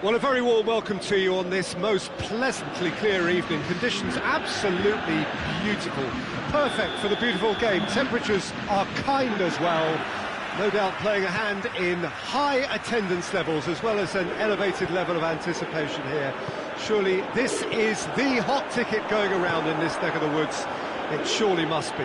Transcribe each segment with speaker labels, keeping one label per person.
Speaker 1: Well, a very warm welcome to you on this most pleasantly clear evening. Conditions absolutely beautiful. Perfect for the beautiful game. Temperatures are kind as well. No doubt playing a hand in high attendance levels as well as an elevated level of anticipation here. Surely this is the hot ticket going around in this neck of the woods. It surely must be.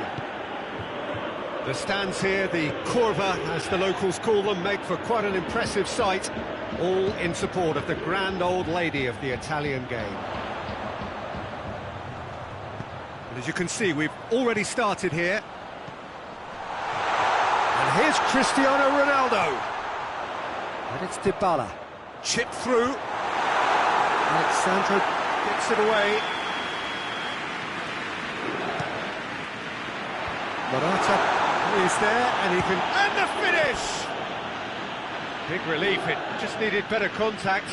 Speaker 1: The stands here, the curva, as the locals call them, make for quite an impressive sight, all in support of the grand old lady of the Italian game. And as you can see, we've already started here. And here's Cristiano Ronaldo. And it's Dybala. Chip through. Alexandro gets it away. Morata is there, and he can... And the finish! Big relief, it just needed better contact.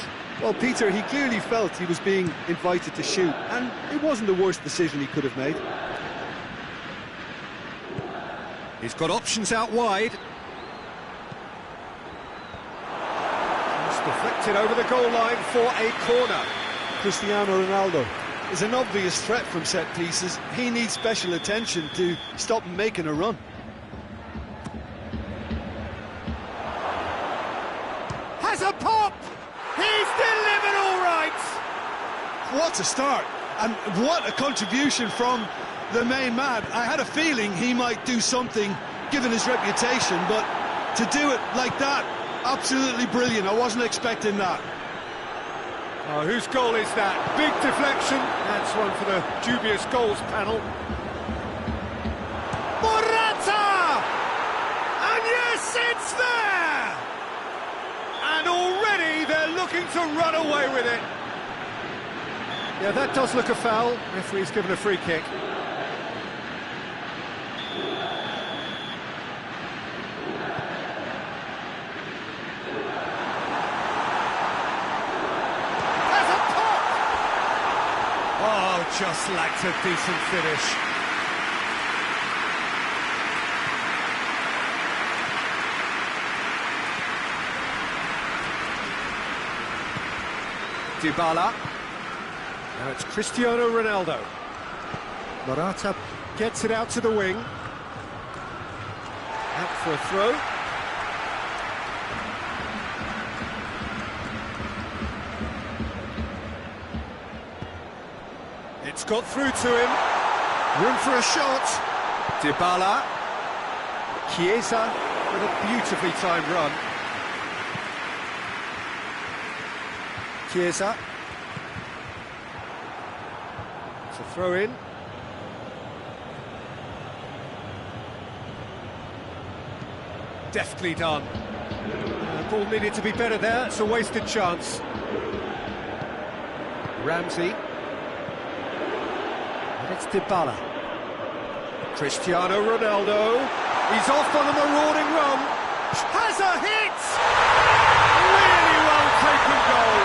Speaker 2: Well, Peter, he clearly felt he was being invited to shoot, and it wasn't the worst decision he could have made.
Speaker 1: He's got options out wide. Just deflected over the goal line for a corner.
Speaker 2: Cristiano Ronaldo is an obvious threat from set pieces. He needs special attention to stop him making a run.
Speaker 1: Has a pop! He's delivered all right!
Speaker 2: What a start, and what a contribution from the main man. I had a feeling he might do something, given his reputation, but to do it like that, absolutely brilliant. I wasn't expecting that.
Speaker 1: Oh, whose goal is that? Big deflection. That's one for the dubious goals panel. Morata! And yes, it's there! And already they're looking to run away with it. Yeah, that does look a foul. Referee's given a free kick. Just lacked a decent finish. Dybala. Now it's Cristiano Ronaldo. Morata gets it out to the wing. Out for a throw. It's got through to him. Room for a shot. Dybala. Chiesa with a beautifully timed run. Chiesa. It's a throw in. Deftly done. The ball needed to be better there. It's a wasted chance. Ramsey. It's Dybala. Cristiano Ronaldo. He's off on a marauding run. Has a hit! Really well taken goal.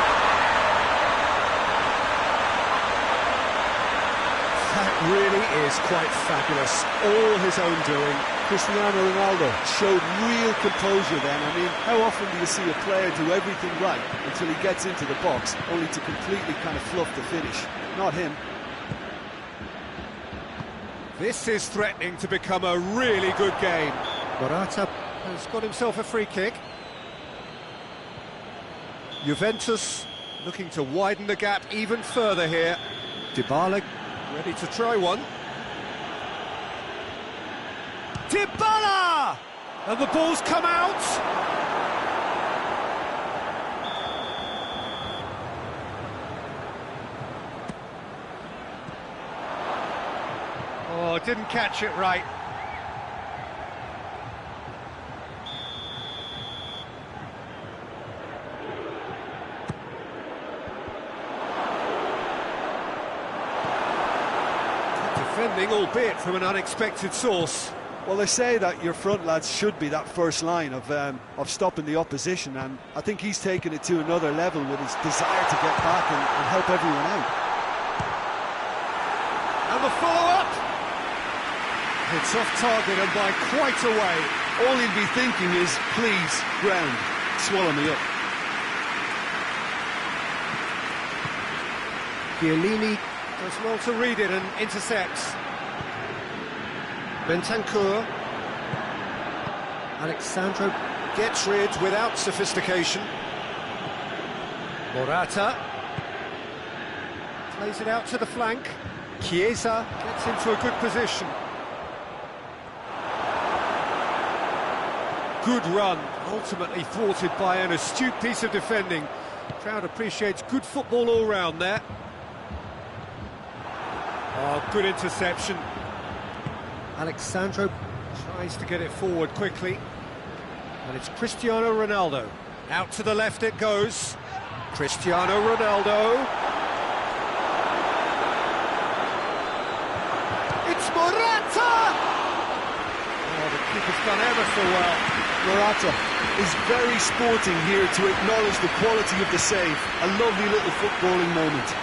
Speaker 1: That really is quite fabulous. All his own doing.
Speaker 2: Cristiano Ronaldo showed real composure then. I mean, how often do you see a player do everything right until he gets into the box, only to completely kind of fluff the finish? Not him.
Speaker 1: This is threatening to become a really good game. Morata has got himself a free kick. Juventus looking to widen the gap even further here. Dybala ready to try one. Dybala! And the ball's come out! Oh, didn't catch it right. Good defending, albeit from an unexpected source.
Speaker 2: Well, they say that your front lads should be that first line of stopping the opposition, and I think he's taken it to another level with his desire to get back and help everyone out.
Speaker 1: And the follow-up! It's off target and by quite a way.
Speaker 2: All he'll be thinking is, please, ground, swallow me up.
Speaker 1: Chiellini does well to read it and intercepts. Bentancur. Alexandro gets rid without sophistication. Morata plays it out to the flank. Chiesa gets into a good position. Good run, ultimately thwarted by an astute piece of defending. Crowd appreciates good football all round there. Oh, good interception. Alexandro tries to get it forward quickly. And it's Cristiano Ronaldo. Out to the left it goes. Cristiano Ronaldo. It's Morata! Oh, the keeper's done ever so well.
Speaker 2: Morata is very sporting here to acknowledge the quality of the save. A lovely little footballing moment.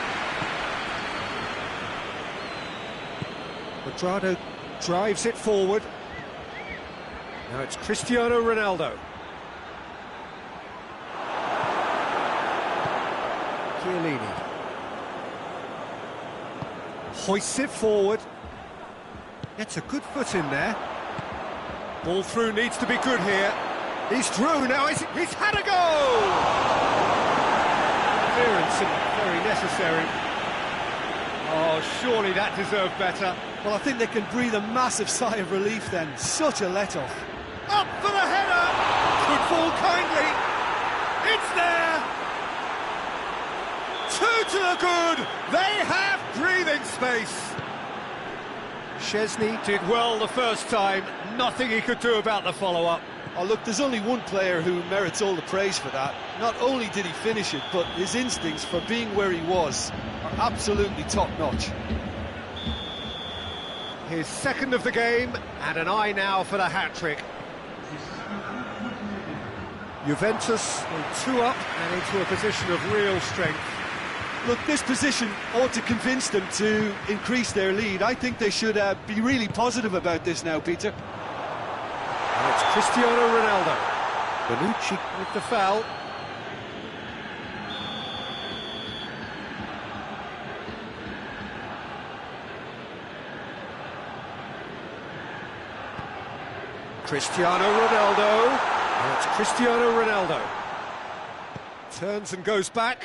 Speaker 1: Quadrado drives it forward. Now it's Cristiano Ronaldo. Chiellini hoists it forward. Gets a good foot in there. Ball through needs to be good here. He's through now. He's had a goal. Clearance and very necessary. Oh, surely that deserved better.
Speaker 2: Well, I think they can breathe a massive sigh of relief then. Such a let-off.
Speaker 1: Up for the header! Could fall kindly. It's there! 2 to the good! They have breathing space! Szczesny did well the first time. Nothing he could do about the follow-up.
Speaker 2: Oh, look, there's only one player who merits all the praise for that. Not only did he finish it, but his instincts for being where he was are absolutely top-notch.
Speaker 1: His second of the game, and an eye now for the hat-trick. Juventus go 2 up and into a position of real strength.
Speaker 2: Look, this position ought to convince them to increase their lead. I think they should be really positive about this now, Peter.
Speaker 1: And it's Cristiano Ronaldo. Bonucci with the foul. Cristiano Ronaldo. And it's Cristiano Ronaldo. Turns and goes back.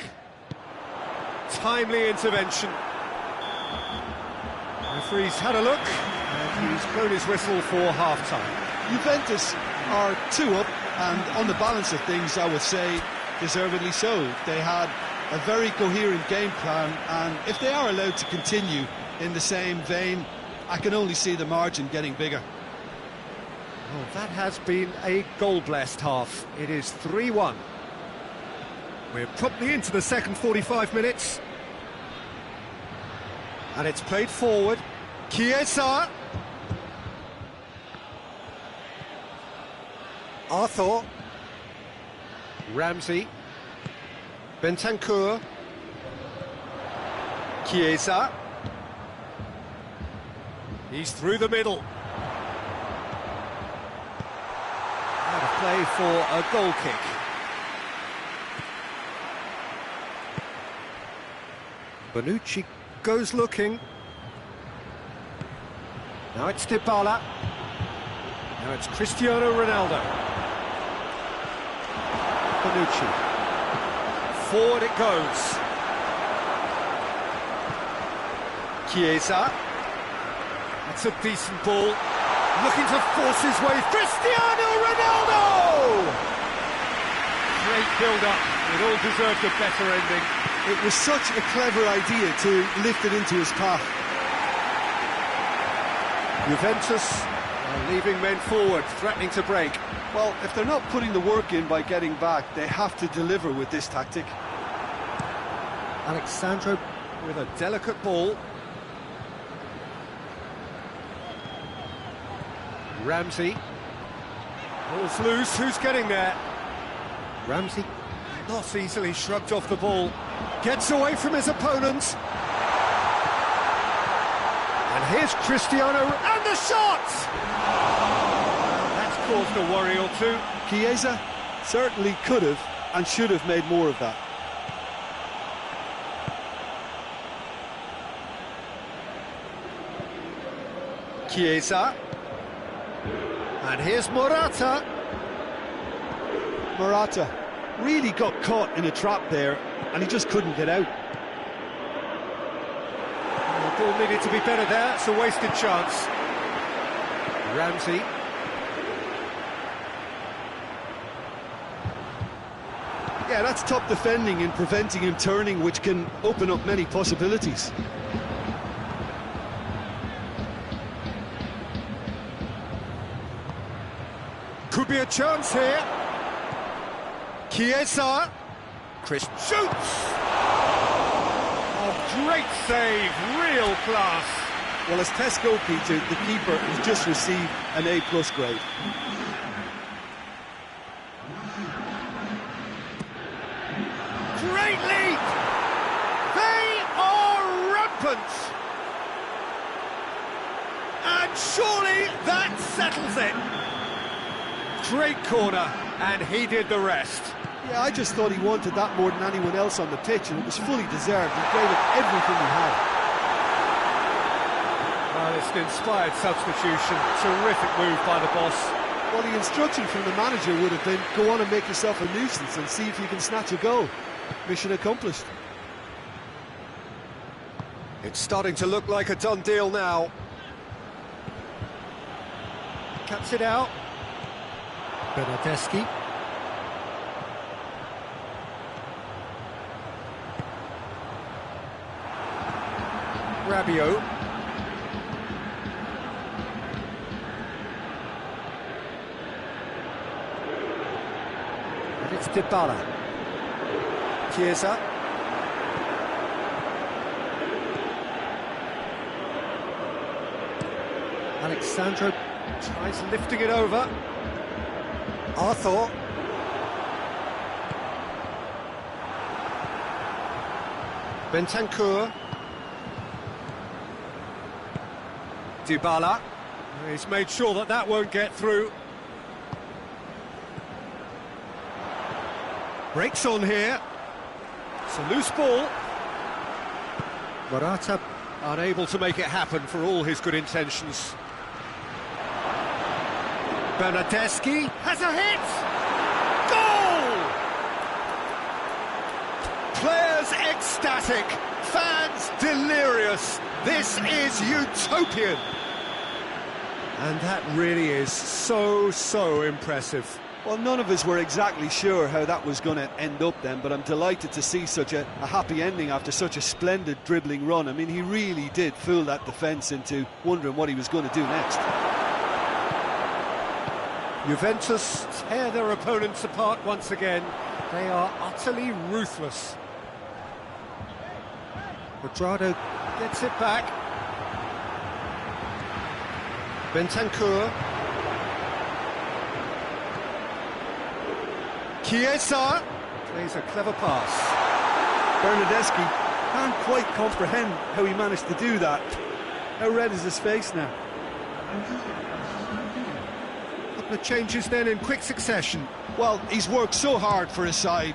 Speaker 1: Timely intervention. Referee's had a look, and he's blown his whistle for half-time.
Speaker 2: Juventus are 2 up, and on the balance of things, I would say, deservedly so. They had a very coherent game plan, and if they are allowed to continue in the same vein, I can only see the margin getting bigger.
Speaker 1: Well, that has been a goal-blessed half. It is 3-1. We're promptly into the second 45 minutes. And it's played forward. Chiesa. Arthur. Ramsey. Bentancur. Chiesa. He's through the middle. Out of play for a goal kick. Bonucci goes looking. Now it's Dybala. Now it's Cristiano Ronaldo. Bonucci. Forward it goes. Chiesa. That's a decent ball. Looking to force his way. Cristiano Ronaldo! Great build-up. It all deserved a better ending.
Speaker 2: It was such a clever idea to lift it into his path.
Speaker 1: Juventus are leaving men forward, threatening to break.
Speaker 2: Well, if they're not putting the work in by getting back, they have to deliver with this tactic.
Speaker 1: Alexandro with a delicate ball. Ramsey. Ball's loose, who's getting there? Ramsey not easily shrugged off the ball. Gets away from his opponent. And here's Cristiano, and the shot! That's caused a worry or two.
Speaker 2: Chiesa certainly could have and should have made more of that.
Speaker 1: Chiesa. And here's Morata.
Speaker 2: Morata really got caught in a trap there, and he just couldn't get out.
Speaker 1: The ball needed to be better there, it's a wasted chance. Ramsey.
Speaker 2: Yeah, that's top defending and preventing him turning, which can open up many possibilities.
Speaker 1: Could be a chance here. Chiesa. Chris shoots! Oh, great save, real class.
Speaker 2: Well, as test goalkeeper, the keeper has just received an A+ grade.
Speaker 1: Great lead! They are rampant! And surely that settles it. Great corner, and he did the rest.
Speaker 2: Yeah, I just thought he wanted that more than anyone else on the pitch, and it was fully deserved. He gave it everything he had.
Speaker 1: Well, it's an inspired substitution. Terrific move by the boss.
Speaker 2: Well, the instruction from the manager would have been, go on and make yourself a nuisance and see if you can snatch a goal. Mission accomplished.
Speaker 1: It's starting to look like a done deal now. Cuts it out. Bernardeschi. Rabiot. And it's Dybala. Chiesa. Alexandro tries lifting it over. Arthur. Bentancur. Dybala. He's made sure that that won't get through. Breaks on here. It's a loose ball. Morata unable to make it happen for all his good intentions. Bernardeschi has a hit! Goal! Players ecstatic, fans delirious. This is utopian. And that really is so impressive.
Speaker 2: Well, none of us were exactly sure how that was going to end up then, but I'm delighted to see such a happy ending after such a splendid dribbling run. I mean, he really did fool that defence into wondering what he was going to do next.
Speaker 1: Juventus tear their opponents apart once again. They are utterly ruthless. Quadrado gets it back. Bentancur. Chiesa plays a clever pass.
Speaker 2: Bernardeschi can't quite comprehend how he managed to do that. How red is his face now?
Speaker 1: A couple of changes then in quick succession.
Speaker 2: Well, he's worked so hard for his side,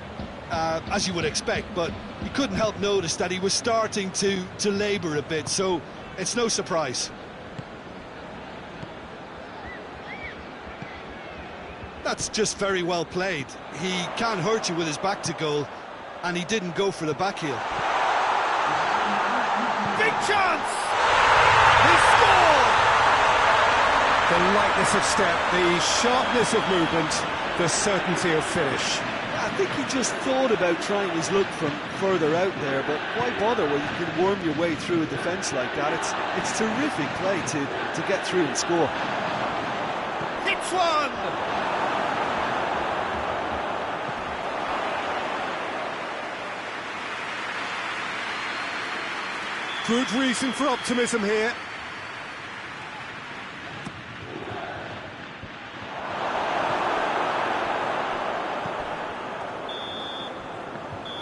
Speaker 2: as you would expect, but you couldn't help notice that he was starting to labour a bit, so it's no surprise. That's just very well played. He can't hurt you with his back to goal, and he didn't go for the back heel.
Speaker 1: Big chance! He scored! The lightness of step, the sharpness of movement, the certainty of finish.
Speaker 2: I think he just thought about trying his luck from further out there, but why bother when you can worm your way through a defence like that? It's terrific play to get through and score.
Speaker 1: Hits one! Good reason for optimism here.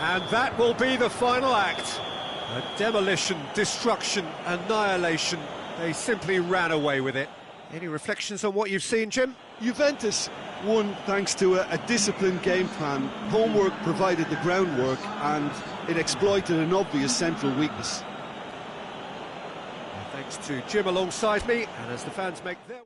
Speaker 1: And that will be the final act. A demolition, destruction, annihilation. They simply ran away with it. Any reflections on what you've seen, Jim?
Speaker 2: Juventus won thanks to a disciplined game plan. Homework provided the groundwork, and it exploited an obvious central weakness.
Speaker 1: Thank Thanks to Jim alongside me, and as the fans make their...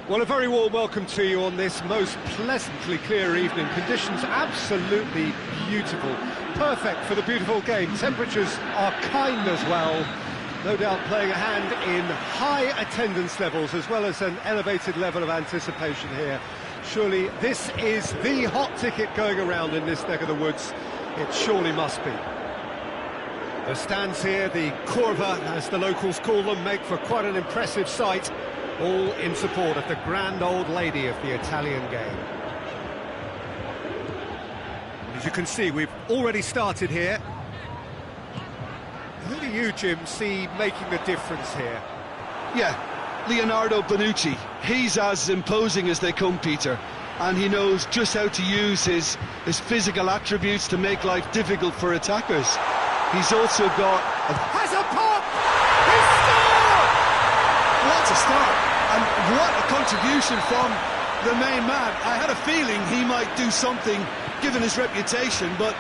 Speaker 1: Well, a very warm welcome to you on this most pleasantly clear evening. Conditions absolutely beautiful. Perfect for the beautiful game. Temperatures are kind as well. No doubt playing a hand in high attendance levels as well as an elevated level of anticipation here. Surely this is the hot ticket going around in this neck of the woods. It surely must be. The stands here, the curva as the locals call them, make for quite an impressive sight. All in support of the grand old lady of the Italian game. As you can see, we've already started here. Who do you, Jim, see making the difference here?
Speaker 2: Yeah, Leonardo Bonucci. He's as imposing as they come, Peter. And he knows just how to use his physical attributes to make life difficult for attackers. He's also got...
Speaker 1: Has a pop! He scored!
Speaker 2: What a start! And what a contribution from the main man. I had a feeling he might do something, given his reputation, but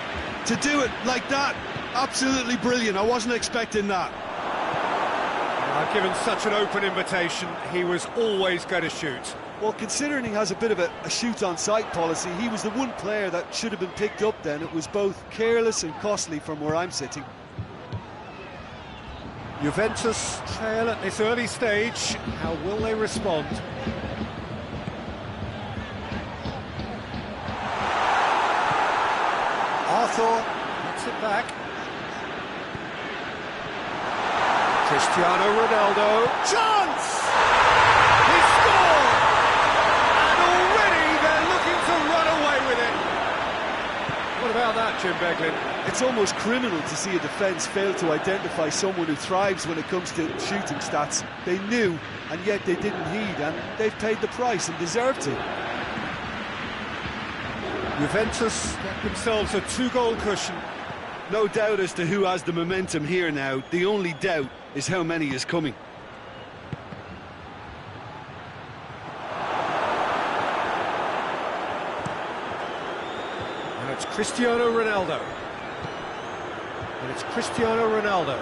Speaker 2: to do it like that, absolutely brilliant. I wasn't expecting that.
Speaker 1: Given such an open invitation, he was always going to shoot.
Speaker 2: Well, considering he has a bit of a shoot-on-sight policy, he was the one player that should have been picked up then. It was both careless and costly from where I'm sitting.
Speaker 1: Juventus trail at this early stage. How will they respond? Arthur gets it back. Cristiano Ronaldo. Chance! He scored! And already they're looking to run away with it. What about that, Jim Beglin?
Speaker 2: It's almost criminal to see a defence fail to identify someone who thrives when it comes to shooting stats. They knew, and yet they didn't heed, and they've paid the price and deserved to.
Speaker 1: Juventus get themselves a 2-goal cushion.
Speaker 2: No doubt as to who has the momentum here now. The only doubt is how many is coming.
Speaker 1: And it's Cristiano Ronaldo. And it's Cristiano Ronaldo.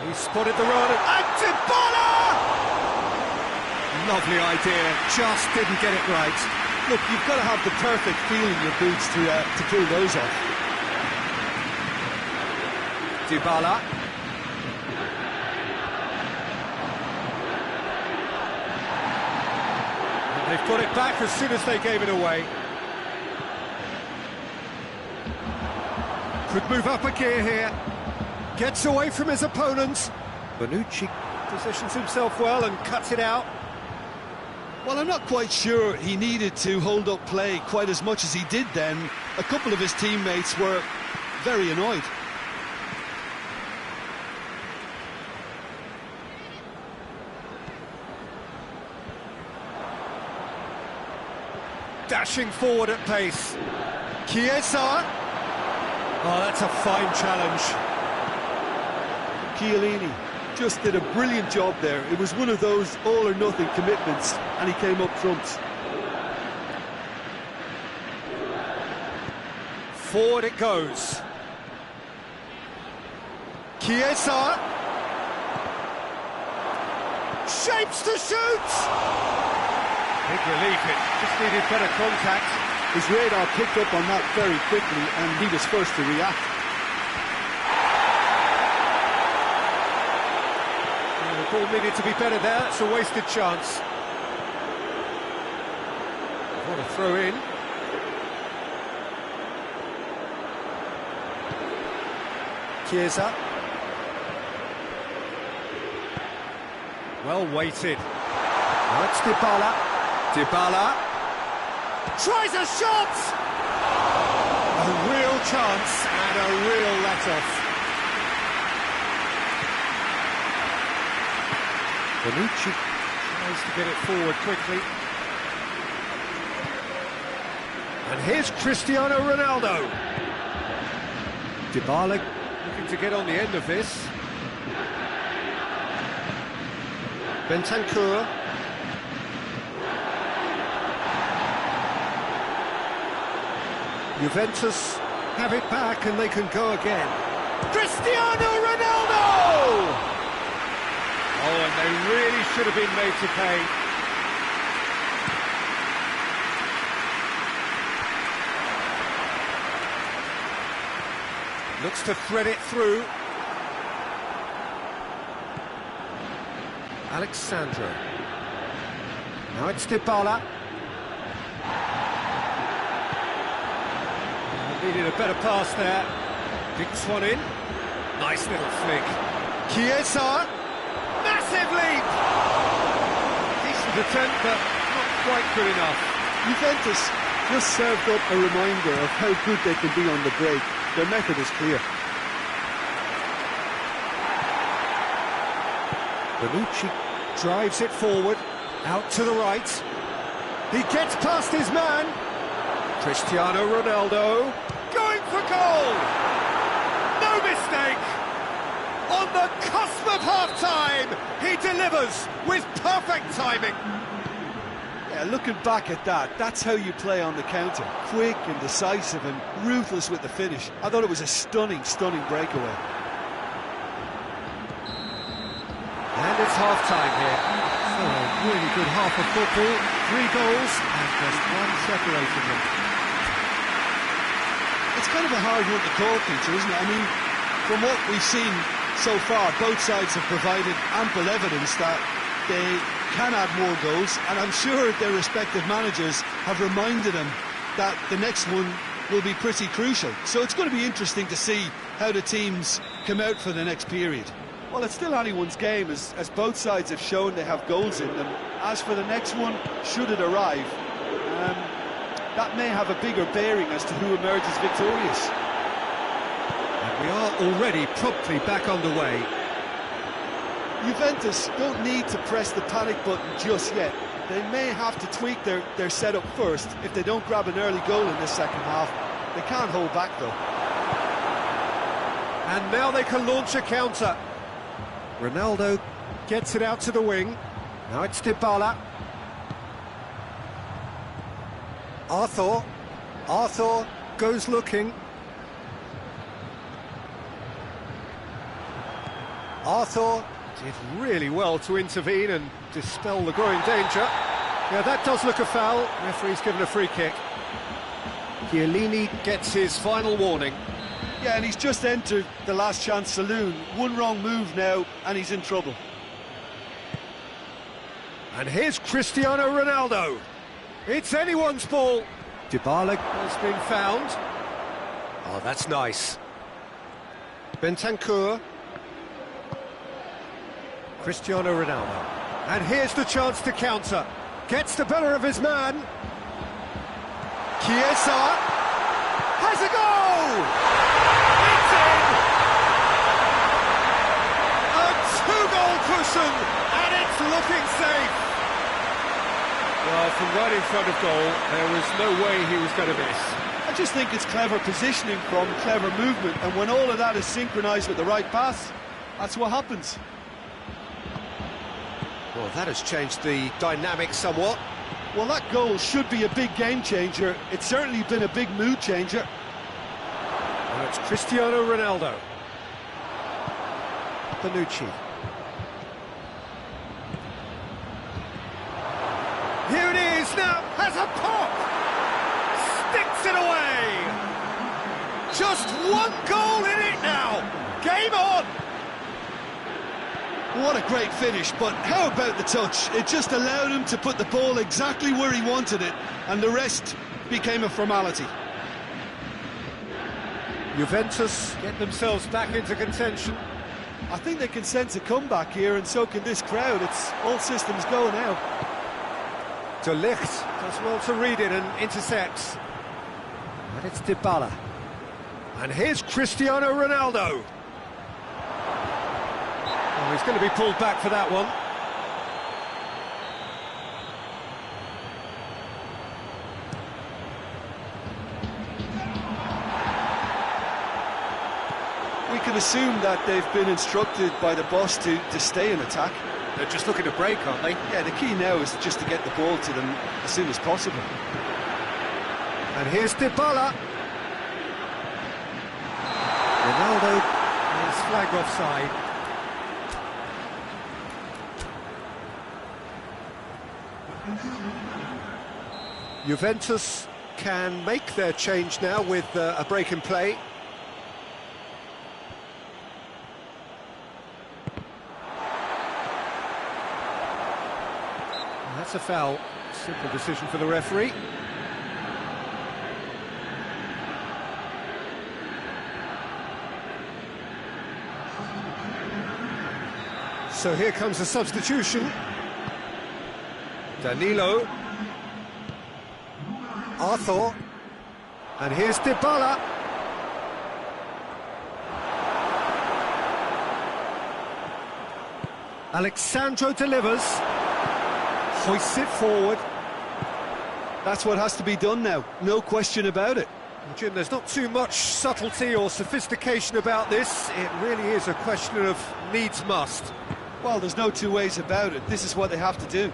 Speaker 1: He spotted the run and Ibrhmle! Lovely idea, just didn't get it right.
Speaker 2: Look, you've got to have the perfect feel in your boots to pull those off.
Speaker 1: Dybala. And they've got it back as soon as they gave it away. Could move up a gear here. Gets away from his opponents. Bonucci positions himself well and cuts it out.
Speaker 2: Well, I'm not quite sure he needed to hold up play quite as much as he did then. A couple of his teammates were very annoyed.
Speaker 1: Dashing forward at pace. Chiesa. Oh, that's a fine challenge.
Speaker 2: Chiellini just did a brilliant job there. It was one of those all-or-nothing commitments, and he came up trumps.
Speaker 1: Forward it goes. Chiesa. Shapes to shoot! Big relief, it just needed better contact.
Speaker 2: His radar picked up on that very quickly, and he was first to react.
Speaker 1: The ball needed to be better there. It's a wasted chance. What a throw in. Chiesa. Well weighted. Now it's Dybala. Dybala. Tries a shot! A real chance and a real let-off. Bonucci tries to get it forward quickly. And here's Cristiano Ronaldo. Dybala looking to get on the end of this. Bentancur. Juventus have it back and they can go again. Cristiano Ronaldo! Oh, and they really should have been made to pay. Looks to thread it through. Alexandro. Now it's Dybala. Needed a better pass there. Kicks one in. Nice little flick. Chiesa. Massive leap! Decent attempt, but not quite good enough.
Speaker 2: Juventus just served up a reminder of how good they can be on the break. Their method is clear.
Speaker 1: Bonucci drives it forward, out to the right. He gets past his man. Cristiano Ronaldo going for goal! No mistake! On the cusp of half-time, he delivers with perfect timing.
Speaker 2: Yeah, looking back at that, that's how you play on the counter. Quick and decisive and ruthless with the finish. I thought it was a stunning, stunning breakaway.
Speaker 1: And it's half-time here. So a really good half of football. 3 goals and just one separating them.
Speaker 2: It's kind of a hard one to call, Peter, isn't it? I mean, from what we've seen so far, both sides have provided ample evidence that they can add more goals, and I'm sure their respective managers have reminded them that the next one will be pretty crucial. So it's going to be interesting to see how the teams come out for the next period. Well, it's still anyone's game, as both sides have shown they have goals in them. As for the next one, should it arrive, that may have a bigger bearing as to who emerges victorious.
Speaker 1: We are already promptly back underway.
Speaker 2: Juventus don't need to press the panic button just yet. They may have to tweak their setup first if they don't grab an early goal in this second half. They can't hold back, though.
Speaker 1: And now they can launch a counter. Ronaldo gets it out to the wing. Now it's Dybala. Arthur goes looking. Arthur did really well to intervene and dispel the growing danger. Yeah, that does look a foul. Referee's given a free kick. Chiellini gets his final warning.
Speaker 2: Yeah, and he's just entered the last chance saloon. One wrong move now, and he's in trouble.
Speaker 1: And here's Cristiano Ronaldo. It's anyone's ball. Dybala has been found. Oh, that's nice. Bentancur. Cristiano Ronaldo. And here's the chance to counter. Gets the better of his man. Chiesa has a goal! It's in! A two-goal cushion, and it's looking safe. Well, from right in front of goal, there was no way he was going to miss.
Speaker 2: I just think it's clever positioning from clever movement, and when all of that is synchronised with the right pass, that's what happens.
Speaker 1: Well, that has changed the dynamic somewhat.
Speaker 2: Well, that goal should be a big game changer. It's certainly been a big mood changer.
Speaker 1: And it's Cristiano Ronaldo. Bonucci. Here it is now, has a pop! Sticks it away! Just one goal in it now! Game on!
Speaker 2: What a great finish, but how about the touch? It just allowed him to put the ball exactly where he wanted it, and the rest became a formality.
Speaker 1: Juventus get themselves back into contention.
Speaker 2: I think they can sense a comeback here, and so can this crowd. It's all systems go now.
Speaker 1: De Ligt does well to read it and intercepts. And it's Dybala. And here's Cristiano Ronaldo. Oh, he's going to be pulled back for that one.
Speaker 2: We can assume that they've been instructed by the boss to stay in attack.
Speaker 1: They're just looking to break, aren't they?
Speaker 2: Yeah, the key now is just to get the ball to them as soon as possible.
Speaker 1: And here's Dybala. Ronaldo is flagged offside. Juventus can make their change now with a break in play. And that's a foul. Simple decision for the referee. So here comes a substitution. Danilo. Arthur. And here's Dybala. Alexandro delivers. Hoists it forward.
Speaker 2: That's what has to be done now, no question about it.
Speaker 1: Jim, there's not too much subtlety or sophistication about this. It really is a question of needs must.
Speaker 2: Well, there's no two ways about it. This is what they have to do.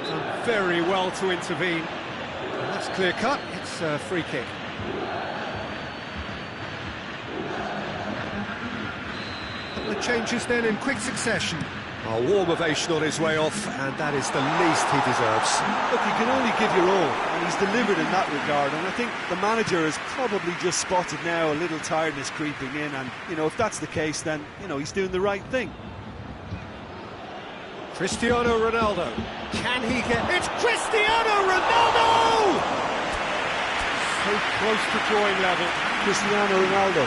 Speaker 1: Done very well to intervene. And that's clear cut. It's a free kick. The changes then in quick succession. A warm ovation on his way off, and that is the least he deserves.
Speaker 2: Look, you can only give your all, and he's delivered in that regard, and I think the manager has probably just spotted now a little tiredness creeping in, and, you know, if that's the case, then, you know, he's doing the right thing.
Speaker 1: Cristiano Ronaldo. Can he get... It's Cristiano Ronaldo! So close to drawing level.
Speaker 2: Cristiano Ronaldo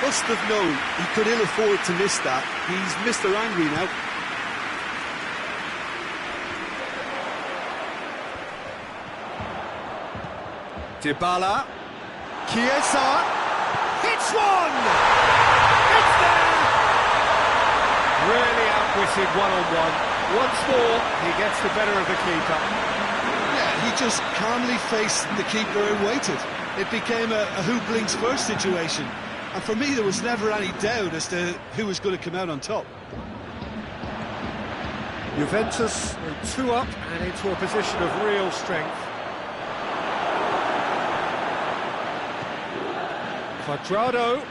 Speaker 2: must have known he could ill afford to miss that. He's Mr. Angry now.
Speaker 1: Dybala. Chiesa. Hits one! It's there! Really outwitted one-on-one. Once more, he gets the better of the keeper.
Speaker 2: Yeah, he just calmly faced the keeper and waited. It became a who blinks first situation. And for me, there was never any doubt as to who was going to come out on top.
Speaker 1: Juventus are 2 up and into a position of real strength. Cuadrado.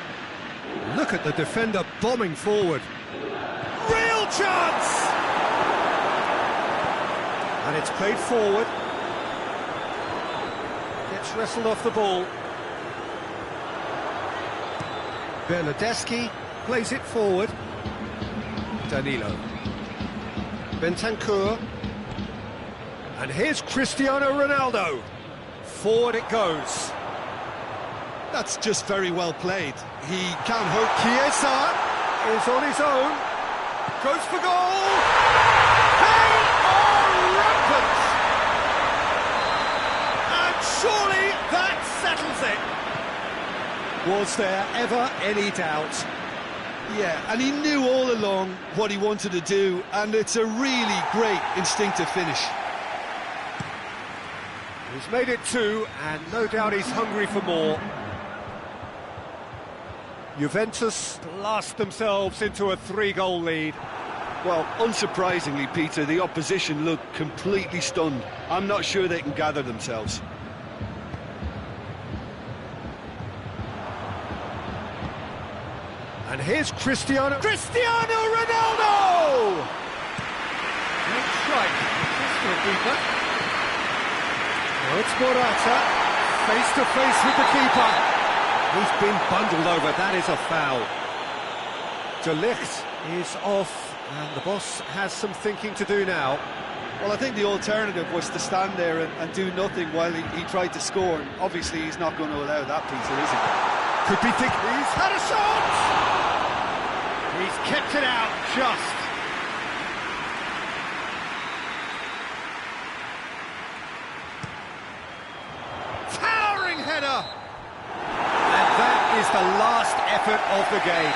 Speaker 1: Look at the defender bombing forward. Real chance! And it's played forward. Gets wrestled off the ball. Bernardeschi plays it forward. Danilo. Bentancur. And here's Cristiano Ronaldo. forward it goes.
Speaker 2: That's just very well played. He can't hurt.
Speaker 1: Chiesa is on his own, goes for goal. They are rampant! And surely that settles it. Was there ever any doubt?
Speaker 2: Yeah, and he knew all along what he wanted to do, and it's a really great instinctive finish.
Speaker 1: He's made it 2, and no doubt he's hungry for more. Juventus blast themselves into a 3-goal lead.
Speaker 2: Well, unsurprisingly, Peter, the opposition look completely stunned. I'm not sure they can gather themselves.
Speaker 1: And here's Cristiano Ronaldo! Great strike, this for a keeper. Now it's Morata, face to face with the keeper. He's been bundled over, that is a foul. De Ligt is off, and the boss has some thinking to do now.
Speaker 2: Well, I think the alternative was to stand there and do nothing while he tried to score. And obviously, he's not going to allow that, Peter, is he?
Speaker 1: Could be thinking, he's had a shot! He's kept it out, just. Towering header! And that is the last effort of the game.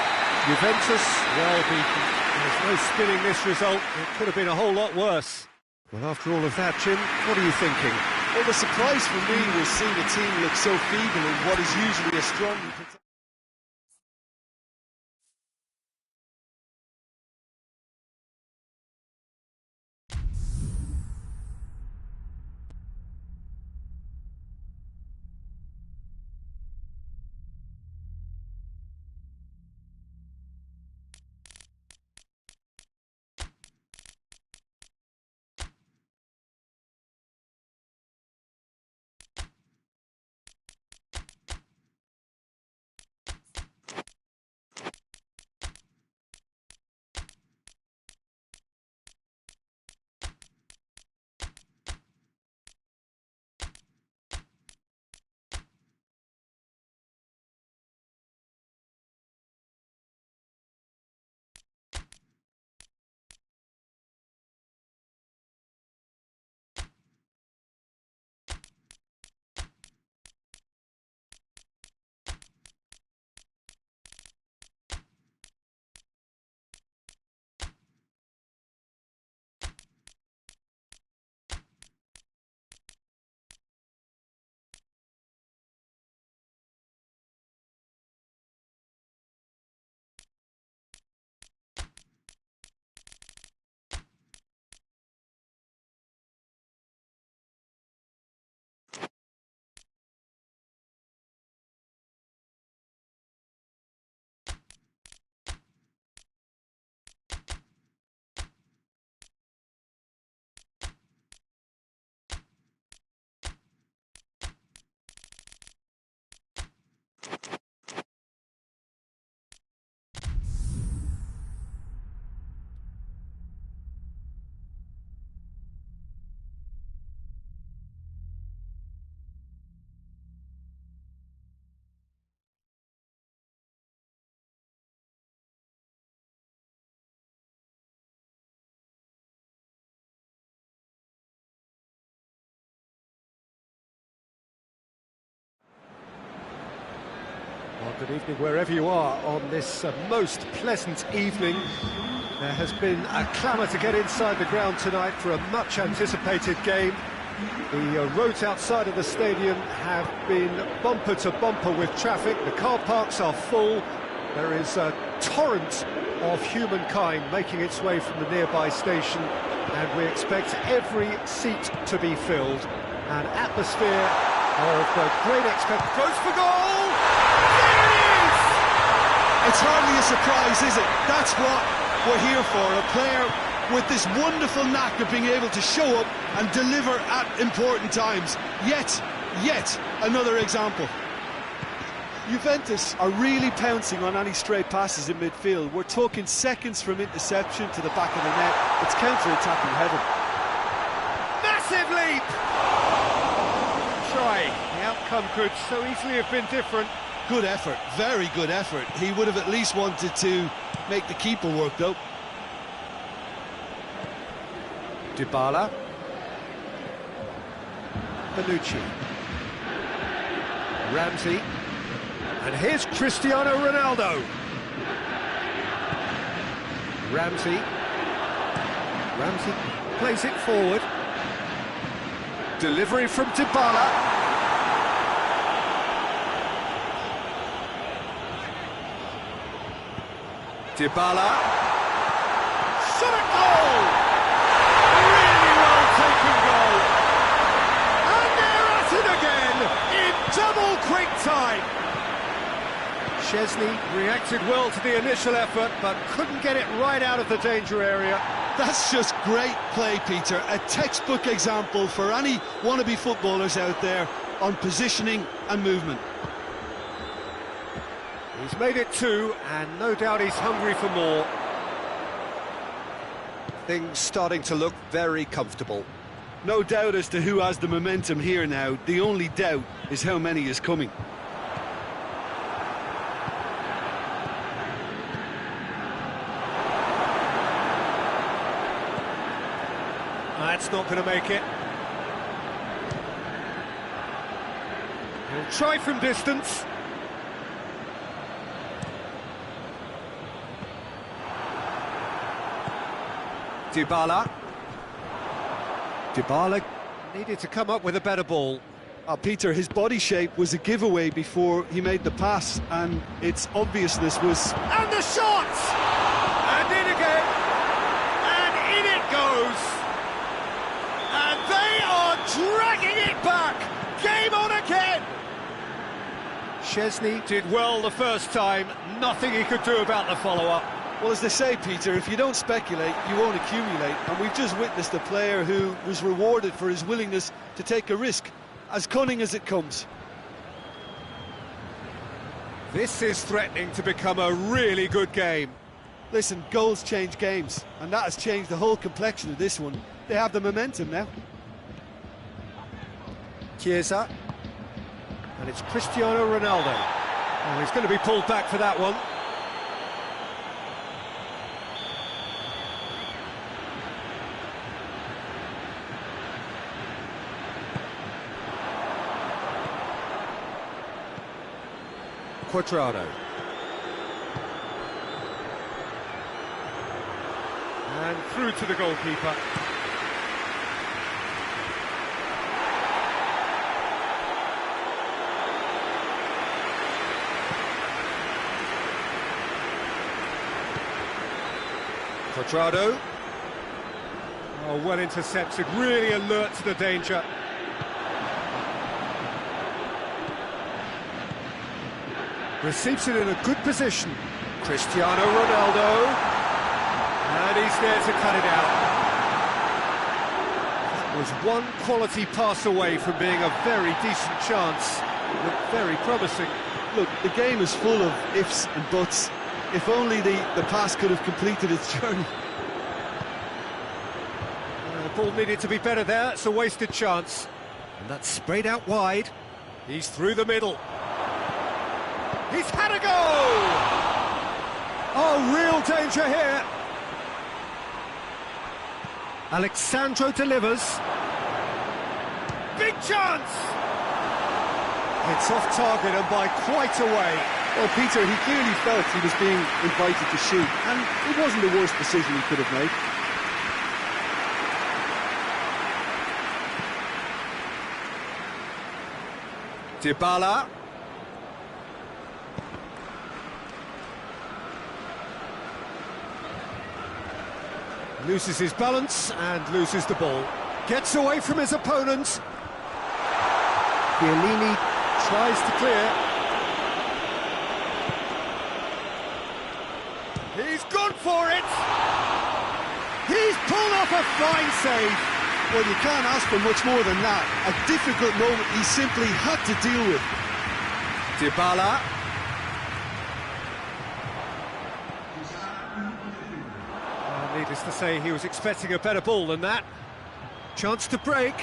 Speaker 1: Juventus, well beaten. There's no spinning this result. It could have been a whole lot worse. Well, after all of that, Jim, what are you thinking?
Speaker 2: Well, the surprise for me was seeing a team look so feeble in what is usually a strong...
Speaker 1: Well, good evening wherever you are on this most pleasant evening. There has been a clamour to get inside the ground tonight for a much anticipated game. The roads outside of the stadium have been bumper to bumper with traffic. The car parks are full. There is a torrent of humankind making its way from the nearby station, and we expect every seat to be filled. An atmosphere of great expectation. Goes for goal! There it is!
Speaker 2: It's hardly a surprise, is it? That's what we're here for, a player with this wonderful knack of being able to show up and deliver at important times. Yet another example. Juventus are really pouncing on any stray passes in midfield. We're talking seconds from interception to the back of the net. It's counter-attacking heaven.
Speaker 1: Massive leap! Try. outcome could so easily have been different.
Speaker 2: Good effort, very good effort. He would have at least wanted to make the keeper work, though.
Speaker 1: Dybala. Bonucci. Ramsey. And here's Cristiano Ronaldo. Ramsey plays it forward. Delivery from Dybala. Dybala. Shot at goal! Really well taken goal. And they're at it again in double quick time. Szczesny reacted well to the initial effort, but couldn't get it right out of the danger area.
Speaker 2: That's just great play, Peter. A textbook example for any wannabe footballers out there on positioning and movement.
Speaker 1: He's made it 2, and no doubt he's hungry for more. Things starting to look very comfortable.
Speaker 2: No doubt as to who has the momentum here now. The only doubt is how many is coming.
Speaker 1: That's not going to make it. He'll try from distance. Dybala needed to come up with a better ball.
Speaker 2: Peter, his body shape was a giveaway before he made the pass, and its obviousness was...
Speaker 1: And the shot! And in again! And in it goes! And they are dragging it back! Game on again! Szczesny did well the first time, nothing he could do about the follow-up.
Speaker 2: Well, as they say, Peter, if you don't speculate, you won't accumulate. And we've just witnessed a player who was rewarded for his willingness to take a risk, as cunning as it comes.
Speaker 1: This is threatening to become a really good game.
Speaker 2: Listen, goals change games, and that has changed the whole complexion of this one. They have the momentum now.
Speaker 1: Chiesa. And it's Cristiano Ronaldo. Oh, he's going to be pulled back for that one. Quadrado. And through to the goalkeeper. Quadrado. Oh, well intercepted, really alert to the danger. Receives it in a good position. Cristiano Ronaldo. And he's there to cut it out. That was one quality pass away from being a very decent chance. Looked very promising.
Speaker 2: Look, the game is full of ifs and buts. If only the pass could have completed its journey.
Speaker 1: The ball needed to be better there. It's a wasted chance. And that's sprayed out wide. He's through the middle. He's had a go! Oh, real danger here. Alexandro delivers. Big chance! It's off target and by quite a way.
Speaker 2: Well, Peter, he clearly felt he was being invited to shoot, and it wasn't the worst decision he could have made.
Speaker 1: Dybala. Loses his balance and loses the ball. Gets away from his opponent. Chiellini tries to clear. He's gone for it! He's pulled off a fine save.
Speaker 2: Well, you can't ask for much more than that. A difficult moment he simply had to deal with.
Speaker 1: Dybala. Needless to say, he was expecting a better ball than that. Chance to break.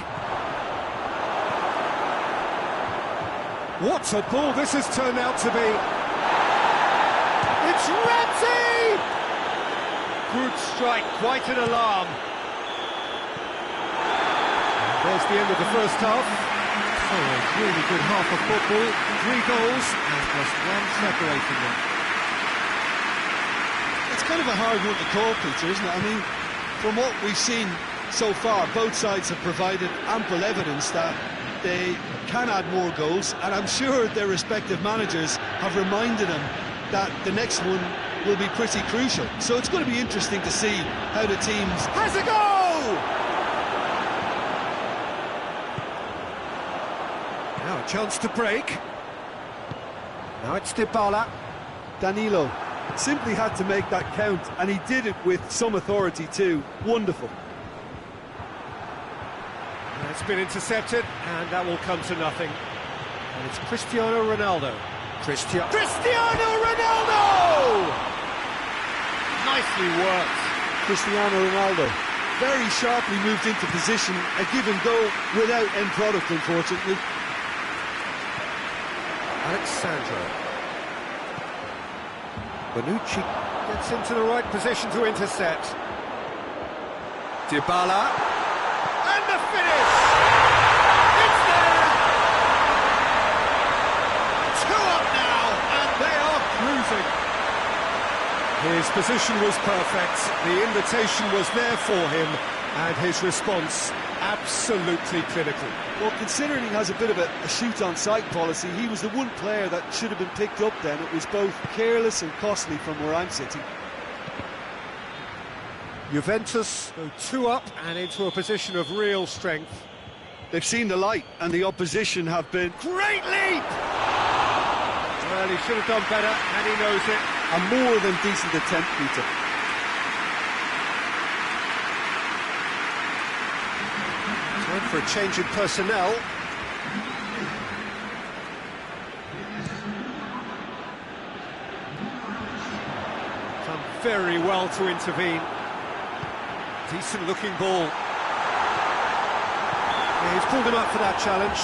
Speaker 1: What a ball this has turned out to be. It's Ramsey! Good strike, quite an alarm. There's the end of the first half. So a really good half of football, 3 goals and just one separating them.
Speaker 2: It's kind of a hard one to call, Peter, isn't it? I mean, from what we've seen so far, both sides have provided ample evidence that they can add more goals, and I'm sure their respective managers have reminded them that the next one will be pretty crucial. So it's going to be interesting to see how the teams...
Speaker 1: Has a goal! Now a chance to break. Now it's Dybala.
Speaker 2: Danilo simply had to make that count, and he did it with some authority too. Wonderful.
Speaker 1: It's been intercepted, and that will come to nothing. And it's Cristiano Ronaldo. Cristiano Ronaldo! Nicely worked.
Speaker 2: Cristiano Ronaldo very sharply moved into position, a give and go without end product, unfortunately.
Speaker 1: Alexandro. Bonucci gets into the right position to intercept. Dybala. And the finish! It's there! 2 up now, and they are cruising. His position was perfect, the invitation was there for him, and his response absolutely clinical.
Speaker 2: Well, considering he has a bit of a shoot-on-sight policy, he was the one player that should have been picked up then. It was both careless and costly from where I'm sitting.
Speaker 1: Juventus go 2 up and into a position of real strength.
Speaker 2: They've seen the light, and the opposition have been...
Speaker 1: Great leap! Well, he should have done better, and he knows it.
Speaker 2: A more than decent attempt, Peter.
Speaker 1: Time for a change in personnel. Done very well to intervene. Decent looking ball. Yeah, he's pulled him up for that challenge.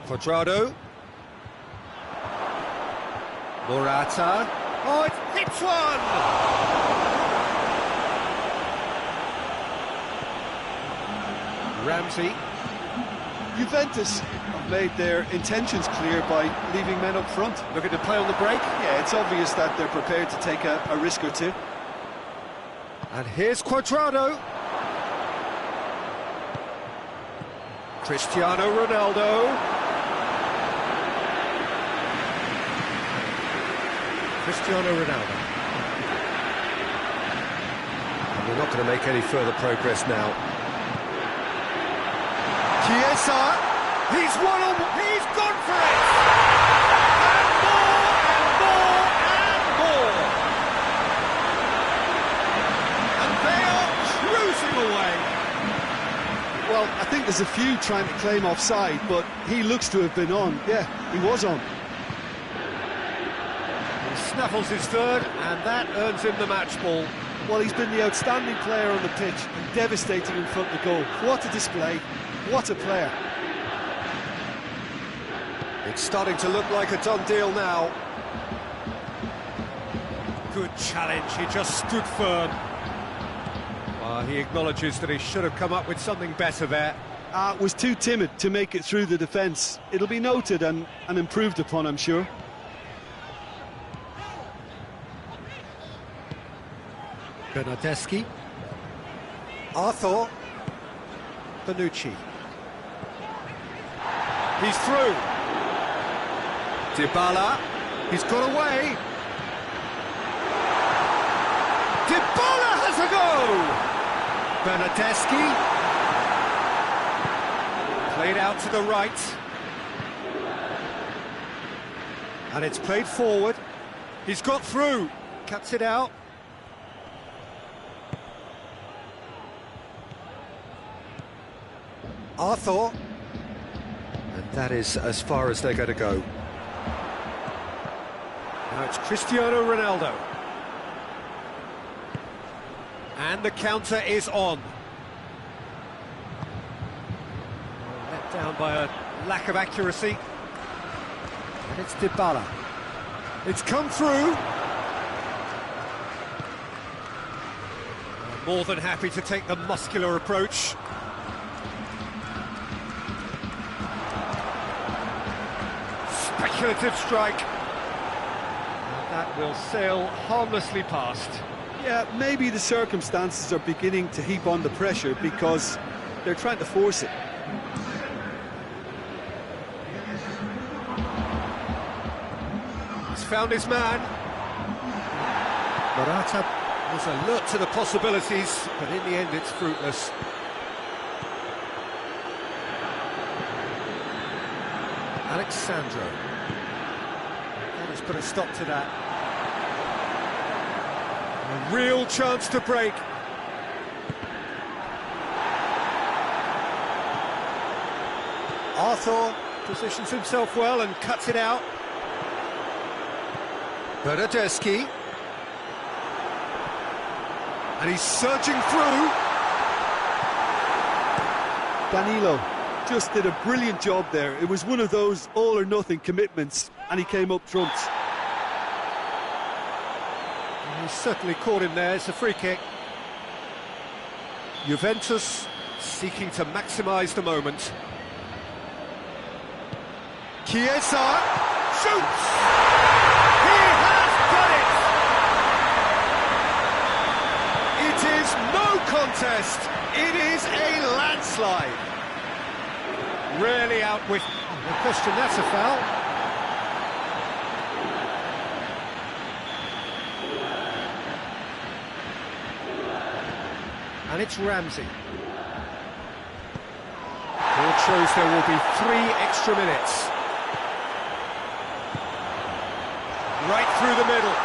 Speaker 1: Quadrado. Morata. Oh, it hits one! Ramsey.
Speaker 2: Juventus have made their intentions clear by leaving men up front.
Speaker 1: Looking to play on the break.
Speaker 2: Yeah, it's obvious that they're prepared to take a risk or two.
Speaker 1: And here's Quadrado. Cristiano Ronaldo. Cristiano Ronaldo. And we're not going to make any further progress now. Chiesa, he's gone for it! And more, and more, and more! And they are cruising away!
Speaker 2: Well, I think there's a few trying to claim offside, but he looks to have been on. Yeah, he was on.
Speaker 1: He snaffles his third, and that earns him the match ball.
Speaker 2: Well, he's been the outstanding player on the pitch and devastating in front of the goal. What a display. What a player.
Speaker 1: It's starting to look like a done deal now. Good challenge, he just stood firm. Well, he acknowledges that he should have come up with something better there.
Speaker 2: Was too timid to make it through the defence. It'll be noted and improved upon, I'm sure.
Speaker 1: Bernardeschi. Arthur. Bonucci. He's through. Dybala. He's got away. Dybala has a go! Bernardeschi. Played out to the right. And it's played forward. He's got through. Cuts it out. Arthur. And that is as far as they're going to go. Now it's Cristiano Ronaldo. And the counter is on. Let down by a lack of accuracy. And it's Dybala. It's come through. More than happy to take the muscular approach. Speculative strike. And that will sail harmlessly past.
Speaker 2: Yeah, maybe the circumstances are beginning to heap on the pressure because they're trying to force it.
Speaker 1: He's found his man. Morata was alert to the possibilities, but in the end it's fruitless. Alexandro. That has put a stop to that. A real chance to break. Arthur positions himself well and cuts it out. Bernardeschi. And he's surging through.
Speaker 2: Danilo just did a brilliant job there. It was one of those all-or-nothing commitments, and he came up trumps.
Speaker 1: He certainly caught him there. It's a free kick. Juventus seeking to maximise the moment. Chiesa shoots! He has done it! It is no contest. It is a landslide. Rarely out with... No question, that's a foul. And it's Ramsey. Board shows there will be 3 extra minutes. Right through the middle.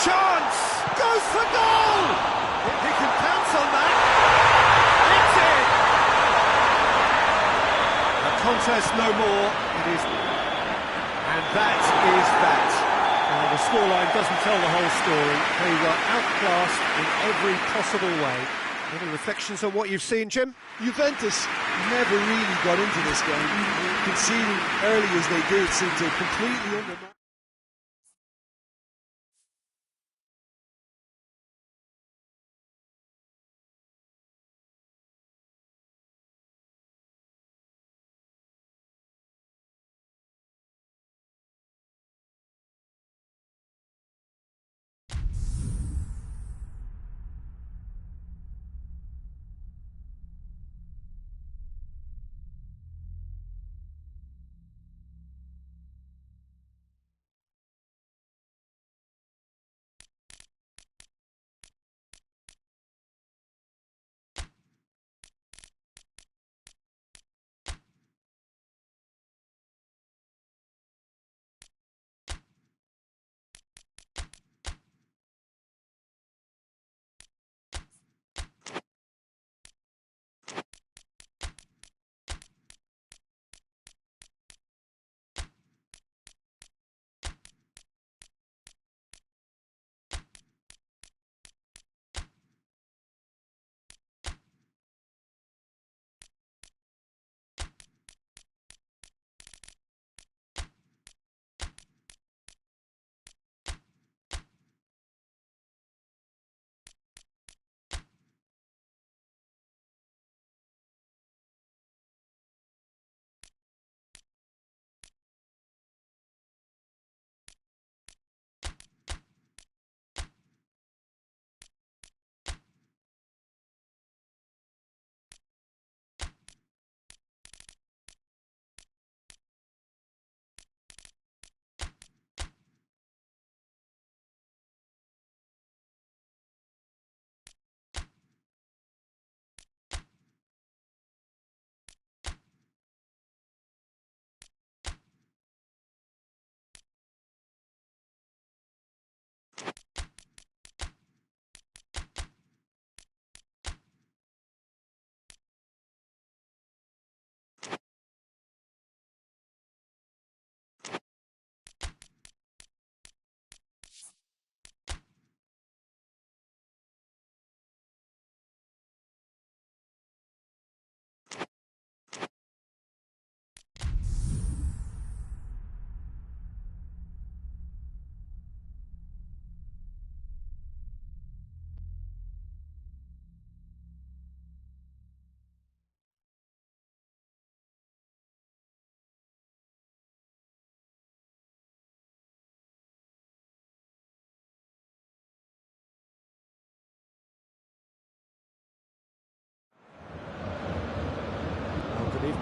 Speaker 1: Chance! Goes for goal! He can pounce on that. It's in! A contest no more. It is... And that is that. Now, the scoreline doesn't tell the whole story. They were outclassed in every possible way. Any reflections on what you've seen, Jim?
Speaker 2: Juventus never really got into this game. Conceding early as they did seemed to completely undermine.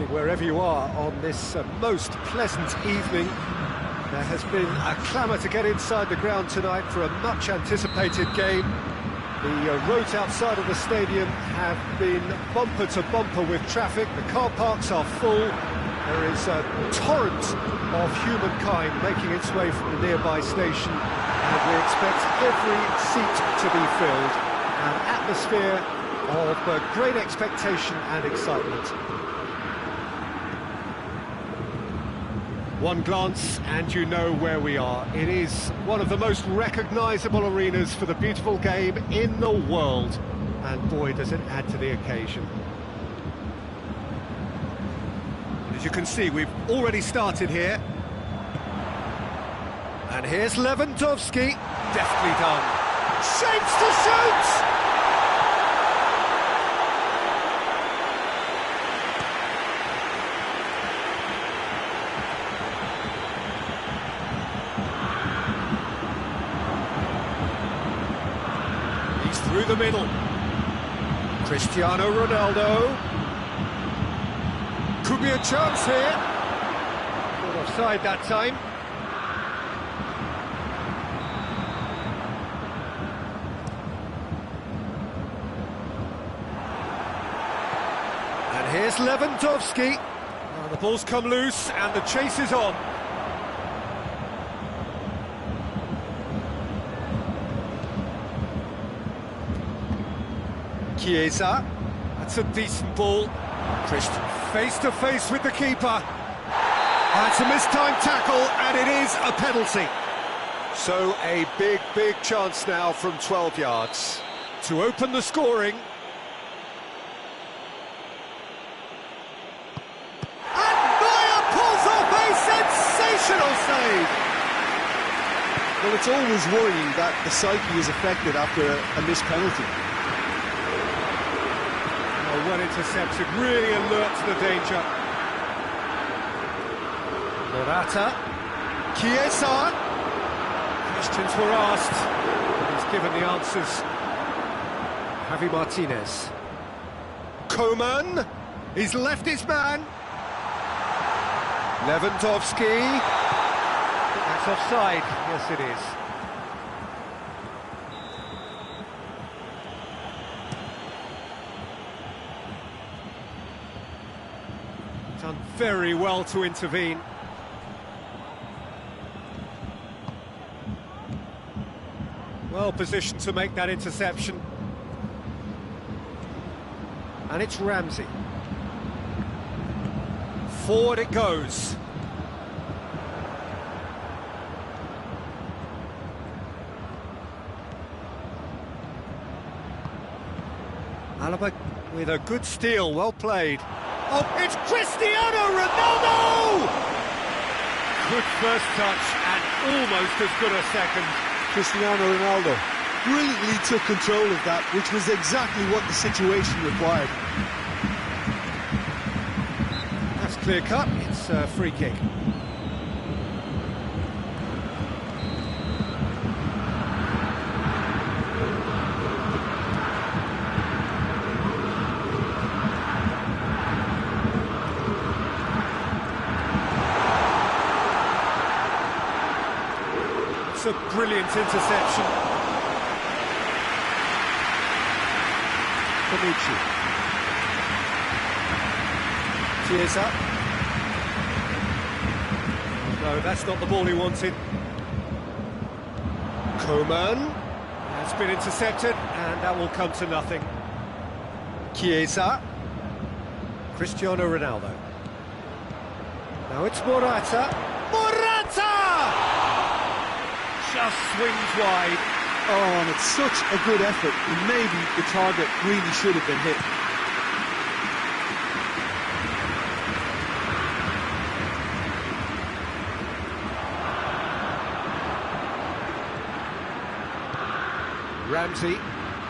Speaker 1: evening, wherever you are on this most pleasant evening. There has been a clamour to get inside the ground tonight for a much-anticipated game. The roads outside of the stadium have been bumper to bumper with traffic. The car parks are full. There is a torrent of humankind making its way from the nearby station, and we expect every seat to be filled. An atmosphere of great expectation and excitement. One glance and you know where we are. It is one of the most recognisable arenas for the beautiful game in the world. And boy, does it add to the occasion. As you can see, we've already started here. And here's Lewandowski. Deftly done. Shapes to shoot! Through the middle, Cristiano Ronaldo. Could be a chance here. Not offside that time. And here's Lewandowski. Now the ball's come loose and the chase is on. Chiesa, that's a decent ball. Christian face to face with the keeper. That's a mistimed tackle, and it is a penalty. So a big chance now from 12 yards to open the scoring. And Neuer pulls off a sensational save.
Speaker 2: Well, it's always worrying that the psyche is affected after a missed penalty.
Speaker 1: Well intercepted, really alert to the danger. Morata, Chiesa. Questions were asked, and he's given the answers. Javi Martinez. Coman, he's left his man. Lewandowski. That's offside, yes it is. Done very well to intervene. Well positioned to make that interception. And it's Ramsey. Forward it goes. Alaba with a good steal, well played. Oh, it's Cristiano Ronaldo! Good first touch and almost as good a second.
Speaker 2: Cristiano Ronaldo brilliantly took control of that, which was exactly what the situation required.
Speaker 1: That's clear cut, it's a free kick. It's a brilliant interception. Bonucci. Chiesa. No, that's not the ball he wanted. Coman. That's been intercepted, and that will come to nothing. Chiesa. Cristiano Ronaldo. Now it's Morata. Morata! Just swings wide.
Speaker 2: Oh, and it's such a good effort, and maybe the target really should have been hit.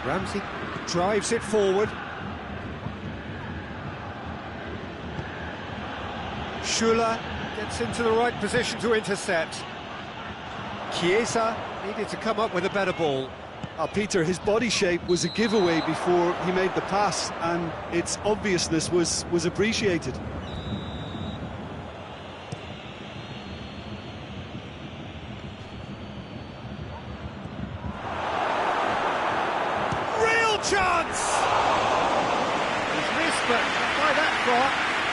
Speaker 1: Ramsey drives it forward. Schuller gets into the right position to intercept. Chiesa needed to come up with a better ball.
Speaker 2: Peter, his body shape was a giveaway before he made the pass, and its obviousness was appreciated.
Speaker 1: chance! He's missed, but not by that far.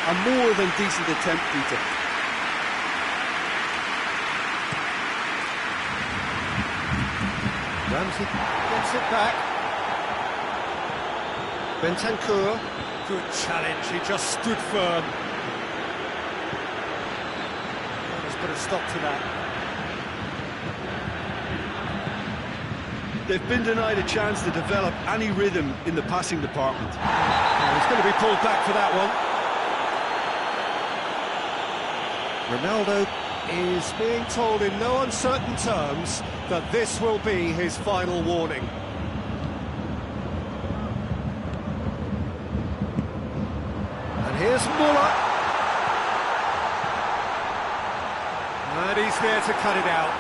Speaker 2: A more than decent attempt, Peter.
Speaker 1: Ramsey gets it back. Bentancur, good challenge, he just stood firm. Let's put a stop to that.
Speaker 2: They've been denied a chance to develop any rhythm in the passing department.
Speaker 1: He's going to be pulled back for that one. Ronaldo is being told in no uncertain terms that this will be his final warning. And here's Muller. And he's there to cut it out.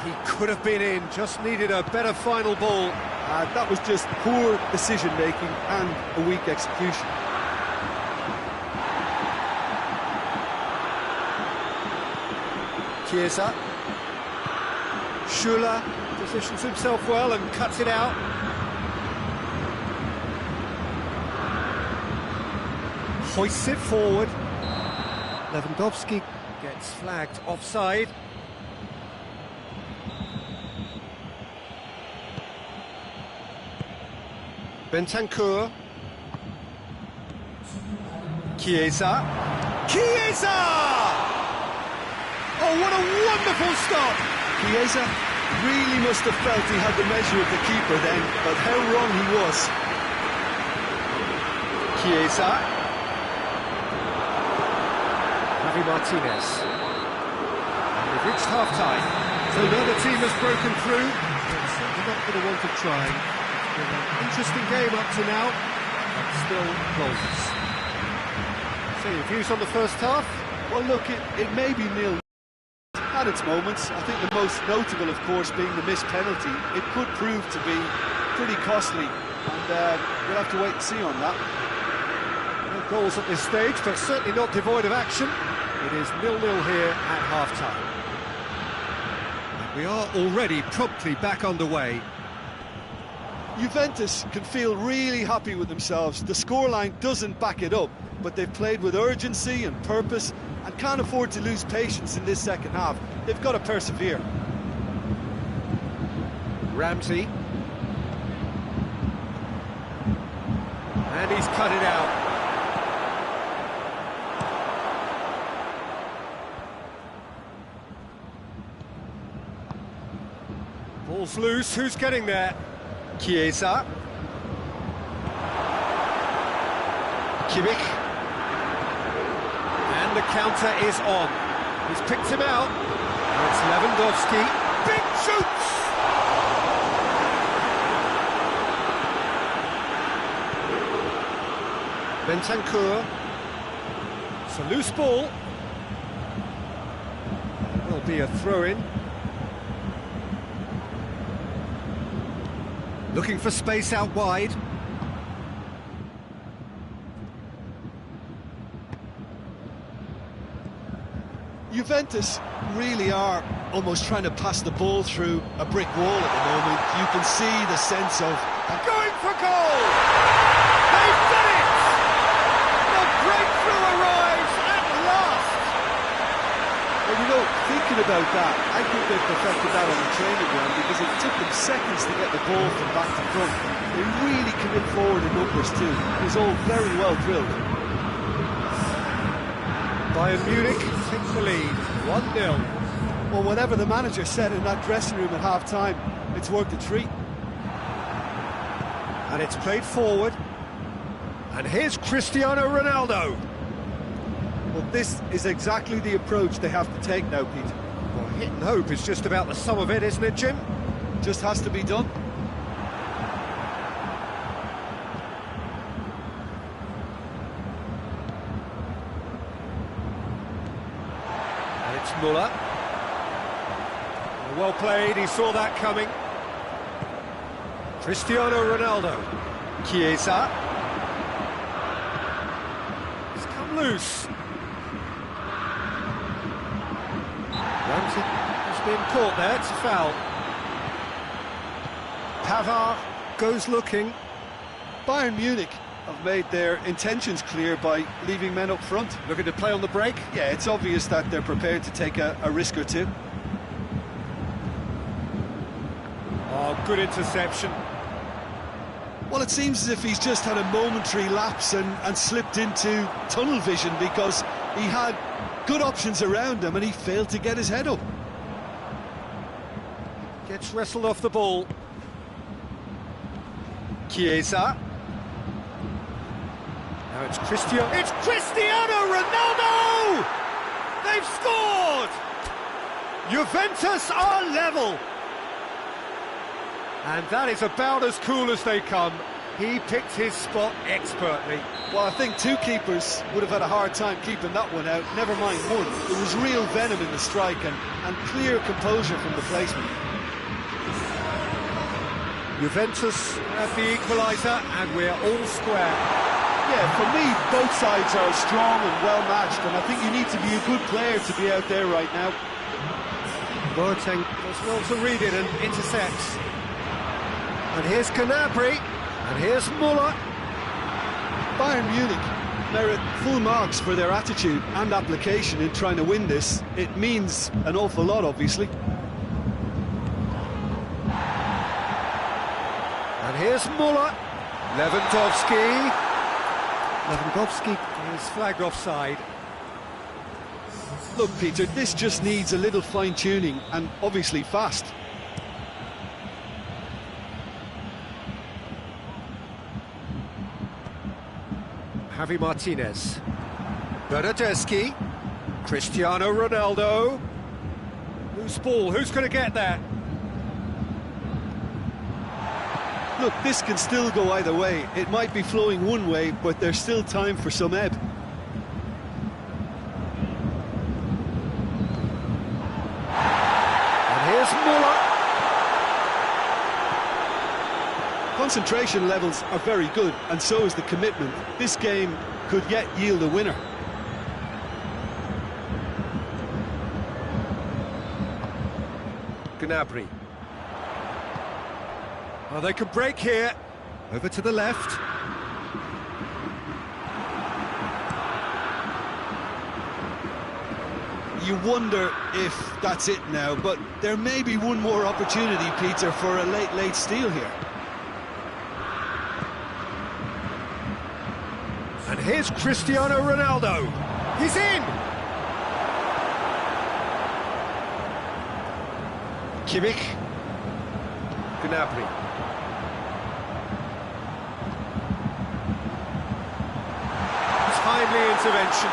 Speaker 1: He could have been in, just needed a better final ball.
Speaker 2: That was just poor decision-making and a weak execution.
Speaker 1: Chiesa. Schuller positions himself well and cuts it out. Hoists it forward. Lewandowski gets flagged offside. Bentancur. Chiesa. Oh, what a wonderful stop!
Speaker 2: Chiesa really must have felt he had the measure of the keeper then, but how wrong he was.
Speaker 1: Chiesa. Javi Martinez. And we've reached half-time. So neither team has broken through. They're not going to want to try. It's been an interesting game up to now, but still goals. So your views on the first half?
Speaker 2: Well, look, it may be nil. Had its moments. I think the most notable, of course, being the missed penalty. It could prove to be pretty costly, and we'll have to wait and see on that.
Speaker 1: No goals at this stage, but certainly not devoid of action. It is 0-0 here at half-time. And we are already promptly back underway.
Speaker 2: Juventus can feel really happy with themselves. The scoreline doesn't back it up, but they've played with urgency and purpose and can't afford to lose patience in this second half. They've got to persevere.
Speaker 1: Ramsey. And he's cut it out. Ball's loose, who's getting there? Chiesa. Kimmich. And the counter is on. He's picked him out. And it's Lewandowski. Big shoots! Bentancur. It's a loose ball. Will be a throw-in. Looking for space out wide.
Speaker 2: Juventus really are almost trying to pass the ball through a brick wall at the moment. You can see the sense of
Speaker 1: going for goal! They've done it! The breakthrough arrives at last!
Speaker 2: Well, you know, thinking about that, I think they've perfected that on the training ground because it took them seconds to get the ball from back to front. They really commit forward in numbers too. It was all very well drilled.
Speaker 1: Bayern Munich take the lead, 1-0.
Speaker 2: Well, whatever the manager said in that dressing room at half-time, it's worked a treat.
Speaker 1: And it's played forward. And here's Cristiano Ronaldo.
Speaker 2: Well, this is exactly the approach they have to take now, Peter.
Speaker 1: Well, hit and hope is just about the sum of it, isn't it, Jim?
Speaker 2: Just has to be done.
Speaker 1: And it's Muller. Well played, he saw that coming. Cristiano Ronaldo. Chiesa. It's come loose. Ramsey has been caught there, it's a foul. Pavard goes looking.
Speaker 2: Bayern Munich have made their intentions clear by leaving men up front.
Speaker 1: Looking to play on the break.
Speaker 2: Yeah, it's obvious that they're prepared to take a risk or two.
Speaker 1: Oh, good interception.
Speaker 2: Well, it seems as if he's just had a momentary lapse and slipped into tunnel vision, because he had good options around him and he failed to get his head up.
Speaker 1: Gets wrestled off the ball. Chiesa. Now it's Cristiano. It's Cristiano Ronaldo! They've scored! Juventus are level. And that is about as cool as they come. He picked his spot expertly.
Speaker 2: Well, I think two keepers would have had a hard time keeping that one out, never mind one. There was real venom in the strike and clear composure from the placement.
Speaker 1: Juventus have the equaliser, and we're all square.
Speaker 2: Yeah, for me, both sides are strong and well matched, and I think you need to be a good player to be out there right now.
Speaker 1: Boateng does well to read it and intercepts. And here's Gnabry, and here's Muller.
Speaker 2: Bayern Munich merit full marks for their attitude and application in trying to win this. It means an awful lot, obviously.
Speaker 1: And here's Muller. Lewandowski. Lewandowski is flagged offside.
Speaker 2: Look, Peter, this just needs a little fine-tuning, and obviously fast.
Speaker 1: Javi Martinez. Bernardeschi. Cristiano Ronaldo. Loose ball, who's going to get that?
Speaker 2: Look, this can still go either way. It might be flowing one way, but there's still time for some ebb.
Speaker 1: And here's Muller.
Speaker 2: Concentration levels are very good, and so is the commitment. This game could yet yield a winner.
Speaker 1: Gnabry. Oh, they can break here. Over to the left.
Speaker 2: You wonder if that's it now, but there may be one more opportunity, Peter, for a late steal here.
Speaker 1: And here's Cristiano Ronaldo. He's in! Kimmich. Gnabry. Timely intervention.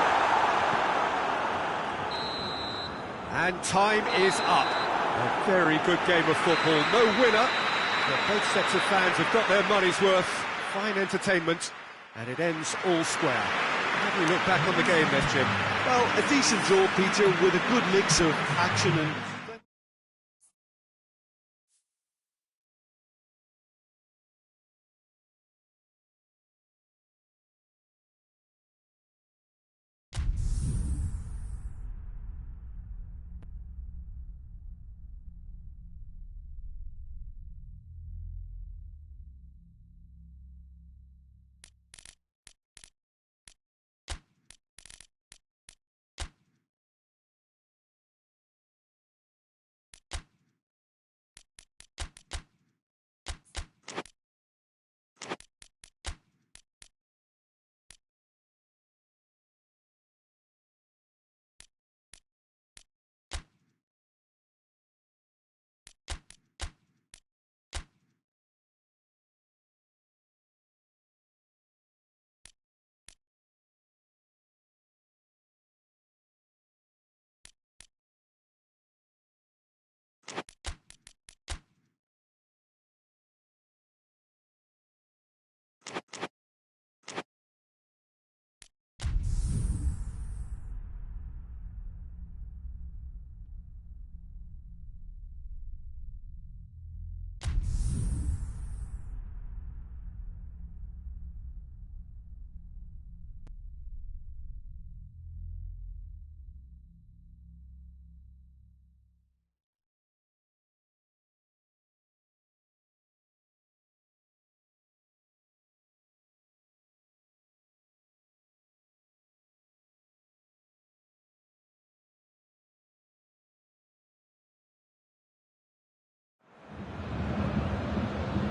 Speaker 1: And time is up. A very good game of football. No winner, but both sets of fans have got their money's worth. Fine entertainment. And it ends all square. How do we look back on the game then, Jim?
Speaker 2: Well, a decent draw, Peter, with a good mix of action and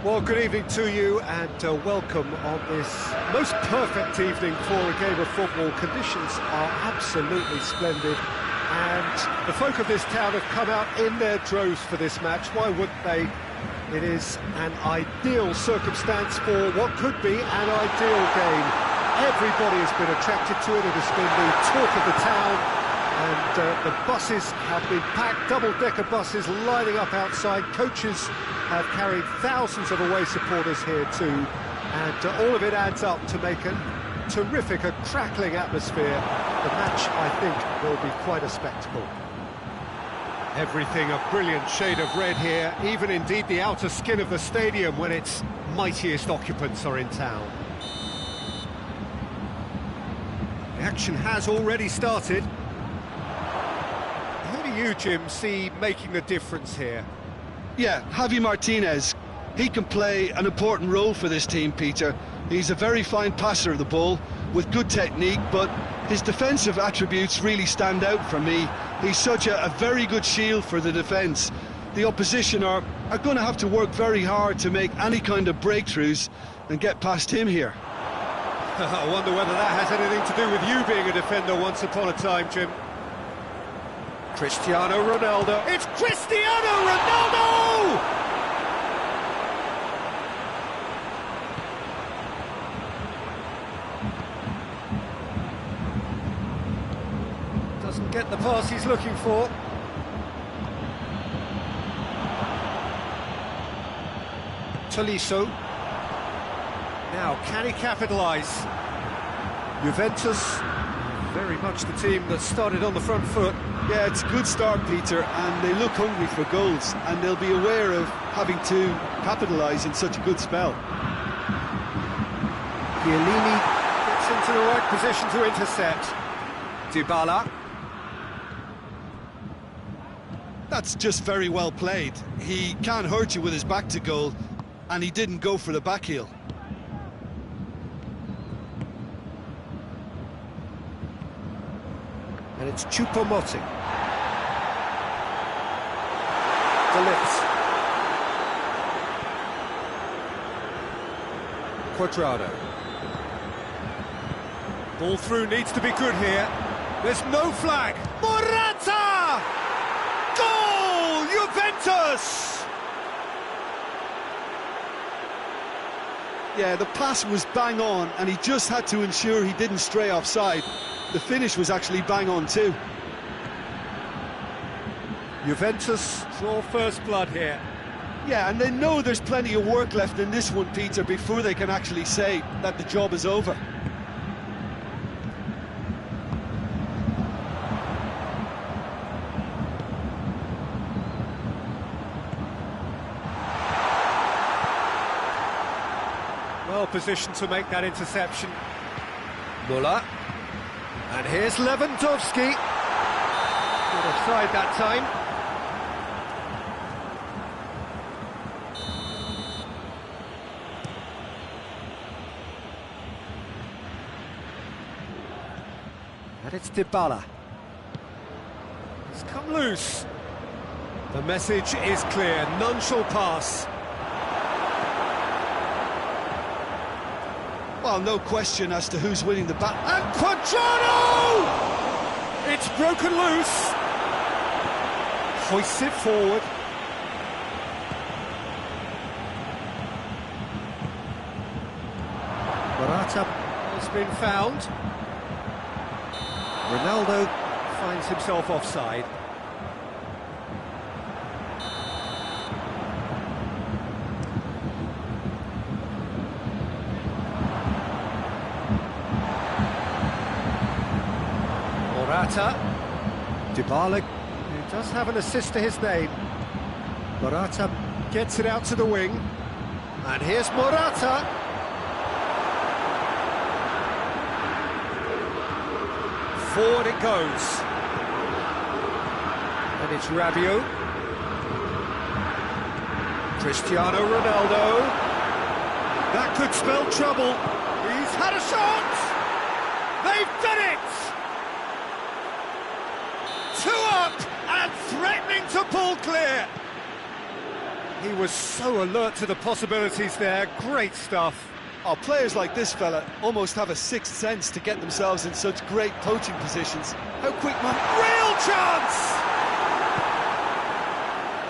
Speaker 1: Well, good evening to you and welcome on this most perfect evening for a game of football. Conditions are absolutely splendid and the folk of this town have come out in their droves for this match. Why wouldn't they? It is an ideal circumstance for what could be an ideal game. Everybody has been attracted to it. It has been the talk of the town. And the buses have been packed, double-decker buses lining up outside. Coaches have carried thousands of away supporters here too. And all of it adds up to make a terrific, a crackling atmosphere. The match, I think, will be quite a spectacle. Everything a brilliant shade of red here, even indeed the outer skin of the stadium when its mightiest occupants are in town. The action has already started. Who do you, Jim, see making the difference here?
Speaker 2: Yeah, Javi Martinez. He can play an important role for this team, Peter. He's a very fine passer of the ball with good technique, but his defensive attributes really stand out for me. He's such a very good shield for the defence. The opposition are going to have to work very hard to make any kind of breakthroughs and get past him here.
Speaker 1: I wonder whether that has anything to do with you being a defender once upon a time, Jim. Cristiano Ronaldo. It's Cristiano Ronaldo! Doesn't get the pass he's looking for. Tolisso. Now, can he capitalise? Juventus, very much the team that started on the front foot.
Speaker 2: Yeah, it's a good start, Peter, and they look hungry for goals, and they'll be aware of having to capitalise in such a good spell.
Speaker 1: Chiellini gets into the right position to intercept. Dybala.
Speaker 2: That's just very well played. He can't hurt you with his back to goal, and he didn't go for the back heel.
Speaker 1: And it's Choupo-Moting. Delits. Cuadrado. Ball through needs to be good here. There's no flag. Morata! Goal! Juventus!
Speaker 2: Yeah, the pass was bang on, and he just had to ensure he didn't stray offside. The finish was actually bang on too.
Speaker 1: Juventus draw first blood here.
Speaker 2: Yeah, and they know there's plenty of work left in this one, Peter, before they can actually say that the job is over.
Speaker 1: Well positioned to make that interception. Müller. And here's Lewandowski. Not offside that time. And it's Dybala. He's come loose. The message is clear, none shall pass.
Speaker 2: Well, no question as to who's winning the battle.
Speaker 1: And Cuadrado! It's broken loose. Hoists it forward. Morata has been found. Ronaldo finds himself offside. Morata. Dybala, who does have an assist to his name. Morata gets it out to the wing. And here's Morata. Forward it goes. And it's Rabiot. Cristiano Ronaldo. That could spell trouble. He's had a shot! They've done it! 2 up and threatening to pull clear. He was so alert to the possibilities there. Great stuff.
Speaker 2: Oh, players like this fella almost have a sixth sense to get themselves in such great poaching positions. How quick, man.
Speaker 1: Real chance!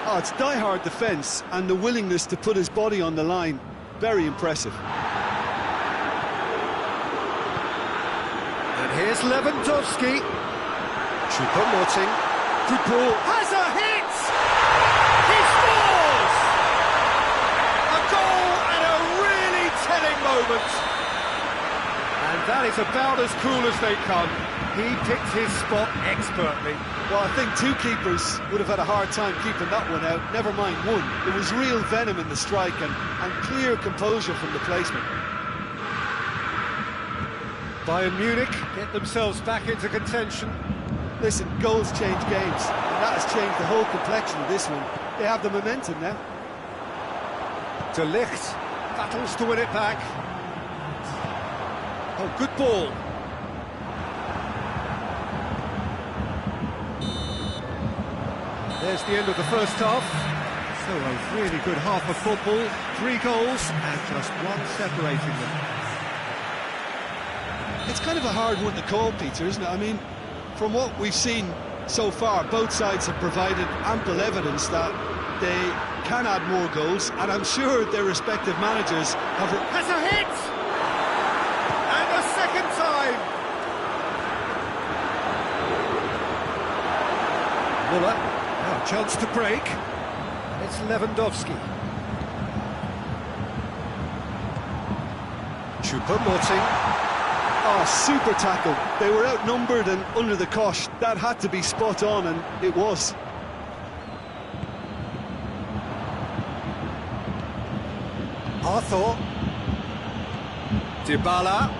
Speaker 2: Oh, it's die-hard defence and the willingness to put his body on the line. Very impressive.
Speaker 1: And here's Lewandowski. Choupo-Moting. Football has a hit! He scores! A goal at a really telling moment. And that is about as cool as they come. He picked his spot expertly.
Speaker 2: Well, I think two keepers would have had a hard time keeping that one out, never mind one. There was real venom in the strike and clear composure from the placement.
Speaker 1: Bayern Munich get themselves back into contention.
Speaker 2: Listen, goals change games, and that has changed the whole complexion of this one. They have the momentum now.
Speaker 1: De Ligt battles to win it back. Oh, good ball. There's the end of the first half. So a really good half of football. 3 goals and just one separating them.
Speaker 2: It's kind of a hard one to call, Peter, isn't it? I mean, from what we've seen so far, both sides have provided ample evidence that they can add more goals, and I'm sure their respective managers have...
Speaker 1: Has a hit! And a second time! Muller. Now, chance to break. It's Lewandowski. Choupo-Moting.
Speaker 2: Oh, super tackle. They were outnumbered and under the cosh. That had to be spot on, and it was.
Speaker 1: Arthur. Dybala.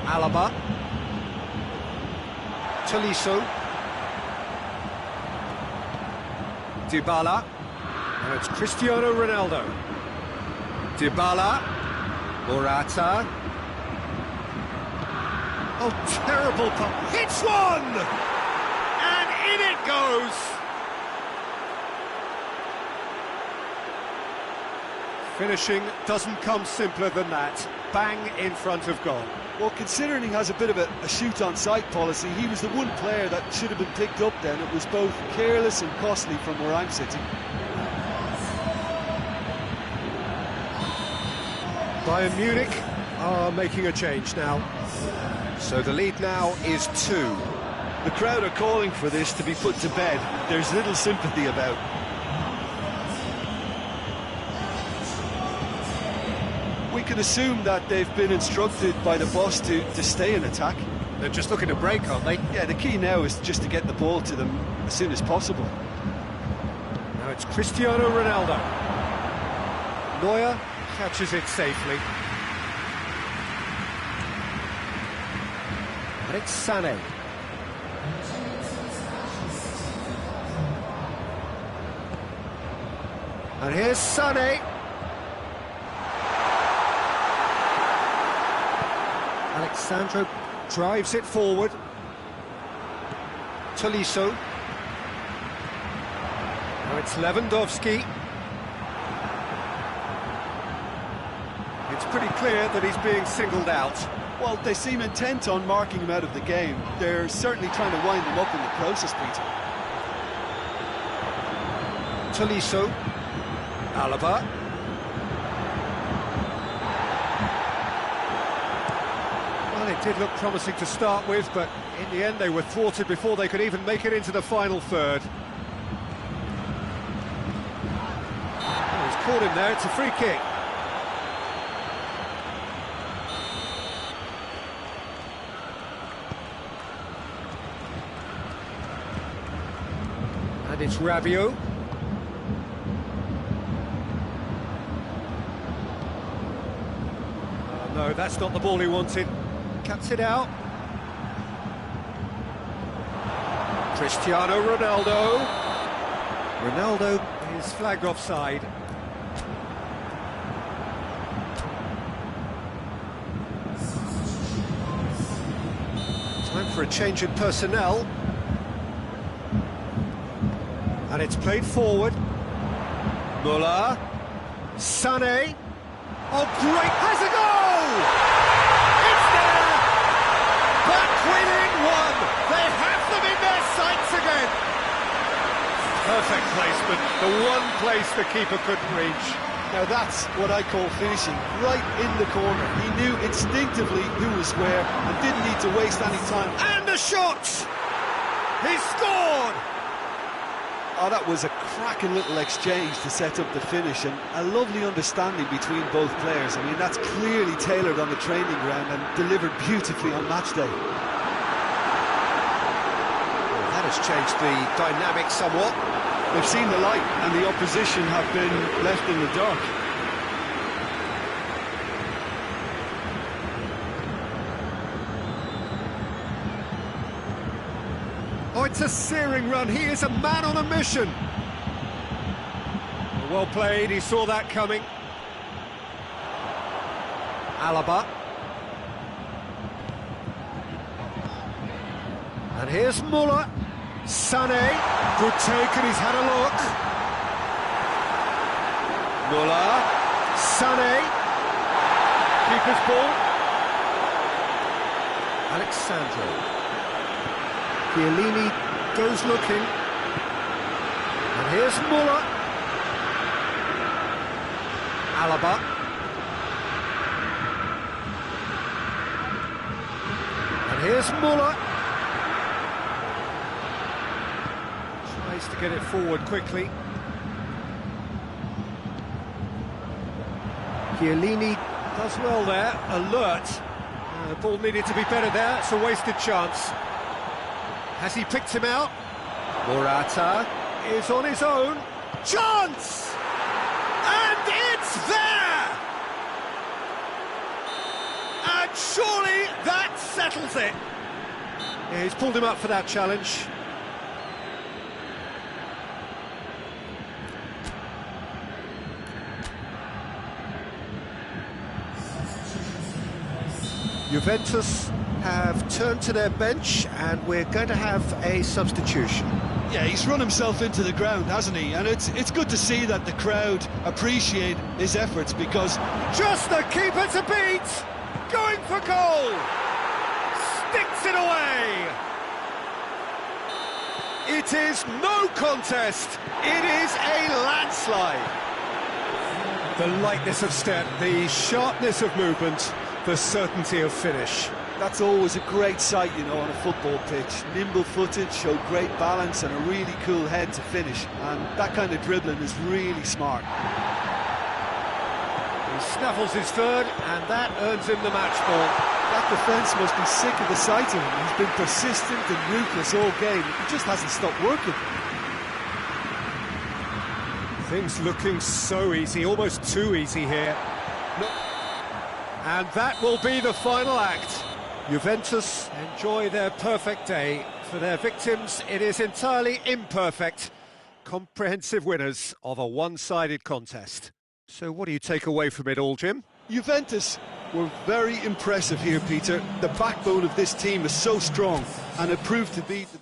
Speaker 1: Alaba. Tolisso. Dybala. Now it's Cristiano Ronaldo. Dybala. Morata. Oh, terrible pump. Hits one! And in it goes! Finishing doesn't come simpler than that. Bang in front of goal.
Speaker 2: Well, considering he has a bit of a shoot-on-sight policy, he was the one player that should have been picked up then. It was both careless and costly from where I'm sitting.
Speaker 1: Bayern Munich are making a change now. So the lead now is 2.
Speaker 2: The crowd are calling for this to be put to bed. There's little sympathy about. We can assume that they've been instructed by the boss to stay in attack.
Speaker 1: They're just looking to break, aren't they?
Speaker 2: Yeah, the key now is just to get the ball to them as soon as possible.
Speaker 1: Now it's Cristiano Ronaldo. Neuer catches it safely. And it's Sané. And here's Sané. Alexandro drives it forward. Tolisso. Now it's Lewandowski. It's pretty clear that he's being singled out.
Speaker 2: Well, they seem intent on marking him out of the game. They're certainly trying to wind him up in the process, Peter.
Speaker 1: Tolisso. Alaba. Well, it did look promising to start with, but in the end they were thwarted before they could even make it into the final third. Oh, he's caught him there, it's a free kick. And it's Rabiot. No, that's not the ball he wanted. Cuts it out. Cristiano Ronaldo. Ronaldo is flagged offside. Time for a change in personnel. And it's played forward. Muller. Sané. Oh, great, has a goal! It's there! Back within one! They have them in their sights again! Perfect placement, the one place the keeper couldn't reach.
Speaker 2: Now that's what I call finishing, right in the corner. He knew instinctively who was where and didn't need to waste any time.
Speaker 1: And a shot! He scored!
Speaker 2: Oh, that was a cracking little exchange to set up the finish, and a lovely understanding between both players. I mean, that's clearly tailored on the training ground and delivered beautifully on match day.
Speaker 1: Well, that has changed the dynamic somewhat.
Speaker 2: They've seen the light, and the opposition have been left in the dark.
Speaker 1: Oh, it's a searing run. He is a man on a mission. Well played, he saw that coming. Alaba. And here's Muller. Sané. Good take, and he's had a look. Muller. Sané. Keeper's ball. Alexandro. Chiellini goes looking, and here's Muller. Alaba. And here's Muller. Tries to get it forward quickly. Chiellini does well there, alert. The ball needed to be better there, it's a wasted chance. Has he picked him out? Morata is on his own. Chance! And it's there! And surely that settles it. Yeah, he's pulled him up for that challenge. Juventus have turned to their bench, and we're going to have a substitution.
Speaker 2: Yeah, he's run himself into the ground, hasn't he? And it's good to see that the crowd appreciate his efforts, because
Speaker 1: just the keeper to beat, going for goal, sticks it away. It is no contest, it is a landslide. The lightness of step, the sharpness of movement, the certainty of finish.
Speaker 2: That's always a great sight, you know, on a football pitch. Nimble-footed, showed great balance and a really cool head to finish. And that kind of dribbling is really smart.
Speaker 1: He snaffles his third, and that earns him the match ball.
Speaker 2: That defence must be sick of the sight of him. He's been persistent and ruthless all game. He just hasn't stopped working.
Speaker 1: Things looking so easy, almost too easy here. No. And that will be the final act. Juventus enjoy their perfect day. For their victims, it is entirely imperfect. Comprehensive winners of a one-sided contest. So what do you take away from it all, Jim?
Speaker 2: Juventus were very impressive here, Peter. The backbone of this team is so strong, and it proved to be the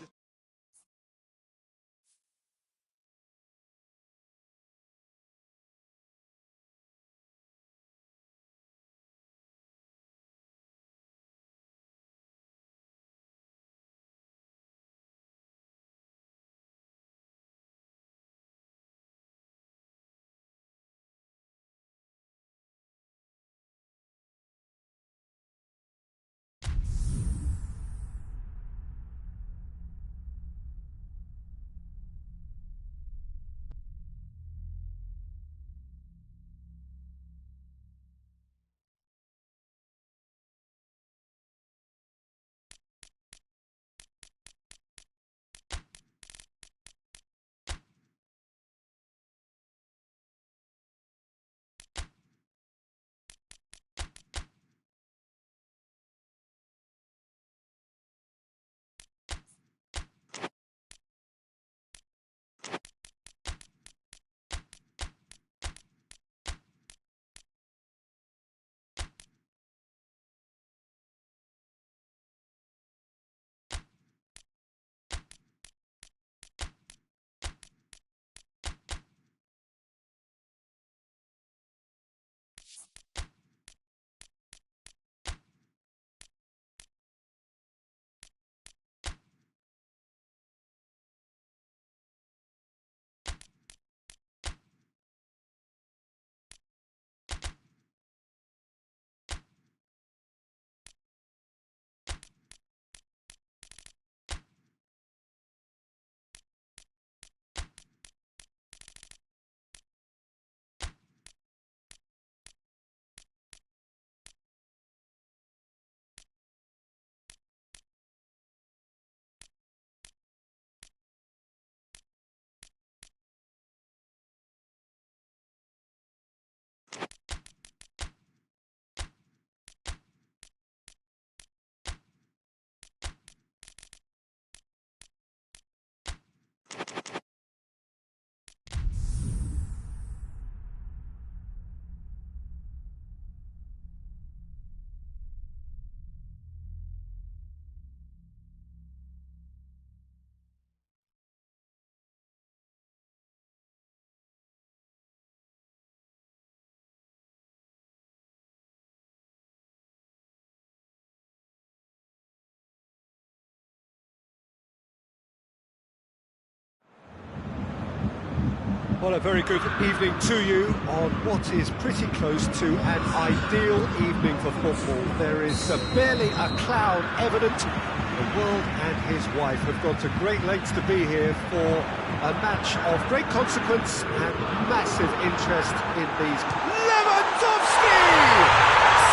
Speaker 1: Well, a very good evening to you on what is pretty close to an ideal evening for football. There is barely a cloud evident. The world and his wife have gone to great lengths to be here for a match of great consequence and massive interest in these. Lewandowski!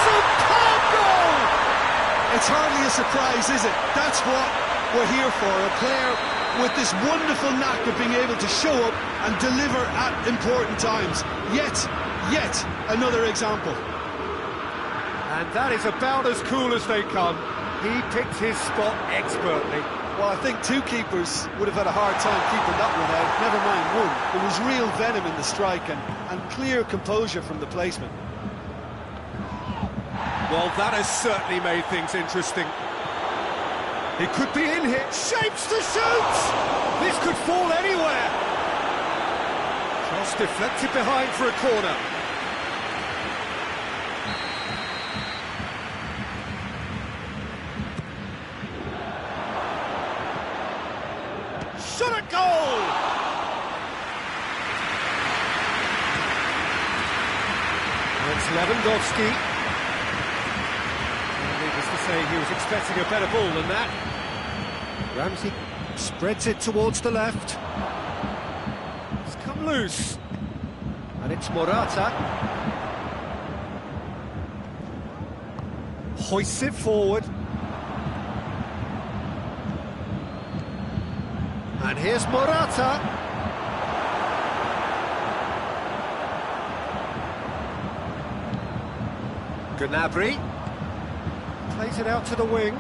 Speaker 1: Superb goal!
Speaker 2: It's hardly a surprise, is it? That's what we're here for, a player with this wonderful knack of being able to show up and deliver at important times. Yet another example.
Speaker 1: And that is about as cool as they come. He picked his spot expertly.
Speaker 2: Well, I think two keepers would have had a hard time keeping that one out, never mind one. There was real venom in the strike and clear composure from the placement.
Speaker 1: Well, that has certainly made things interesting. He could be in here. Shapes to shoot! This could fall anywhere. Cross deflected behind for a corner. Shot at goal! It's Lewandowski. Needless to say, he was expecting a better ball than that. Ramsey spreads it towards the left. It's come loose. And it's Morata. Hoists it forward. And here's Morata. Gnabry plays it out to the wing.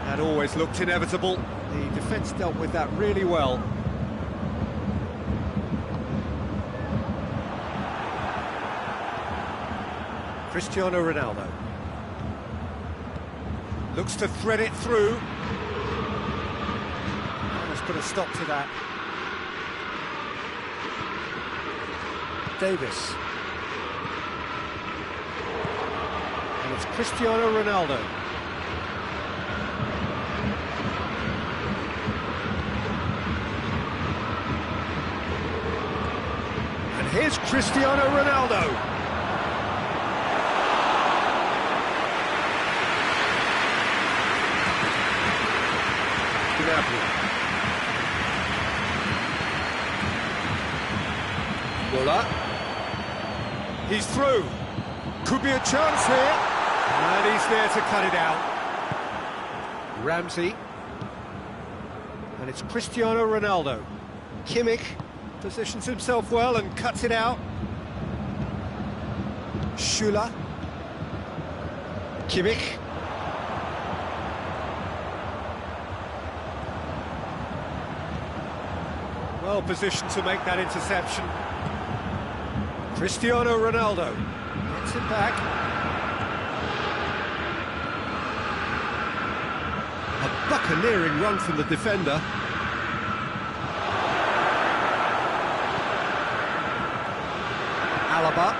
Speaker 1: That always looked inevitable. The defence dealt with that really well. Cristiano Ronaldo looks to thread it through. Let's put a stop to that. Davis. And it's Cristiano Ronaldo. And here's Cristiano Ronaldo. Muller. He's through. Could be a chance here. And he's there to cut it out. Ramsey. And it's Cristiano Ronaldo. Kimmich positions himself well and cuts it out. Schüller. Kimmich. Well positioned to make that interception. Cristiano Ronaldo gets it back. A buccaneering run from the defender. Alaba.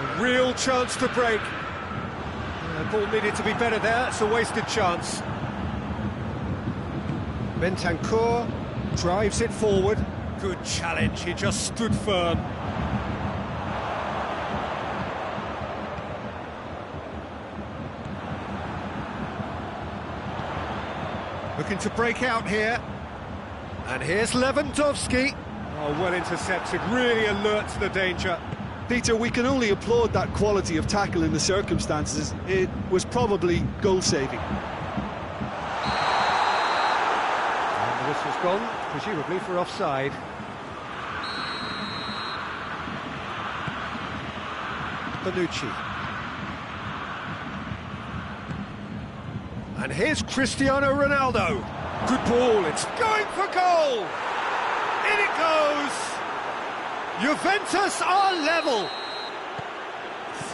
Speaker 1: A real chance to break. The ball needed to be better there. It's a wasted chance. Bentancur drives it forward. Good challenge, he just stood firm. Looking to break out here. And here's Lewandowski. Oh, well intercepted, really alert to the danger.
Speaker 2: Peter, we can only applaud that quality of tackle in the circumstances. It was probably goal-saving.
Speaker 1: And the whistle's gone, presumably for offside. Bonucci. And here's Cristiano Ronaldo. Good ball, it's going for goal! In it goes! Juventus are level!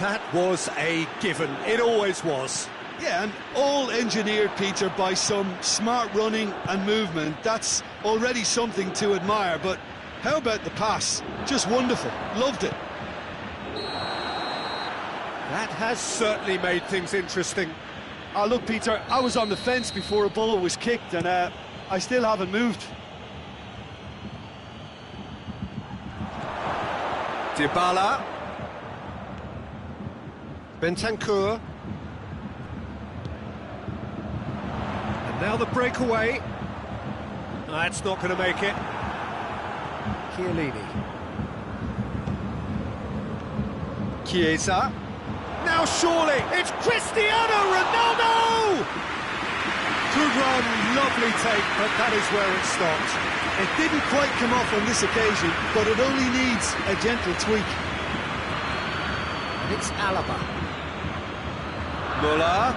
Speaker 1: That was a given, it always was.
Speaker 2: Yeah, and all engineered, Peter, by some smart running and movement. That's already something to admire, but how about the pass? Just wonderful, loved it.
Speaker 1: That has certainly made things interesting.
Speaker 2: Look, Peter, I was on the fence before a ball was kicked, and I still haven't moved.
Speaker 1: Dybala. Bentancur. And now the breakaway. That's not going to make it. Chiellini. Chiesa. Now surely, it's Cristiano Ronaldo! Good run, lovely take, but that is where it stopped.
Speaker 2: It didn't quite come off on this occasion, but it only needs a gentle tweak.
Speaker 1: And it's Alaba. Muller.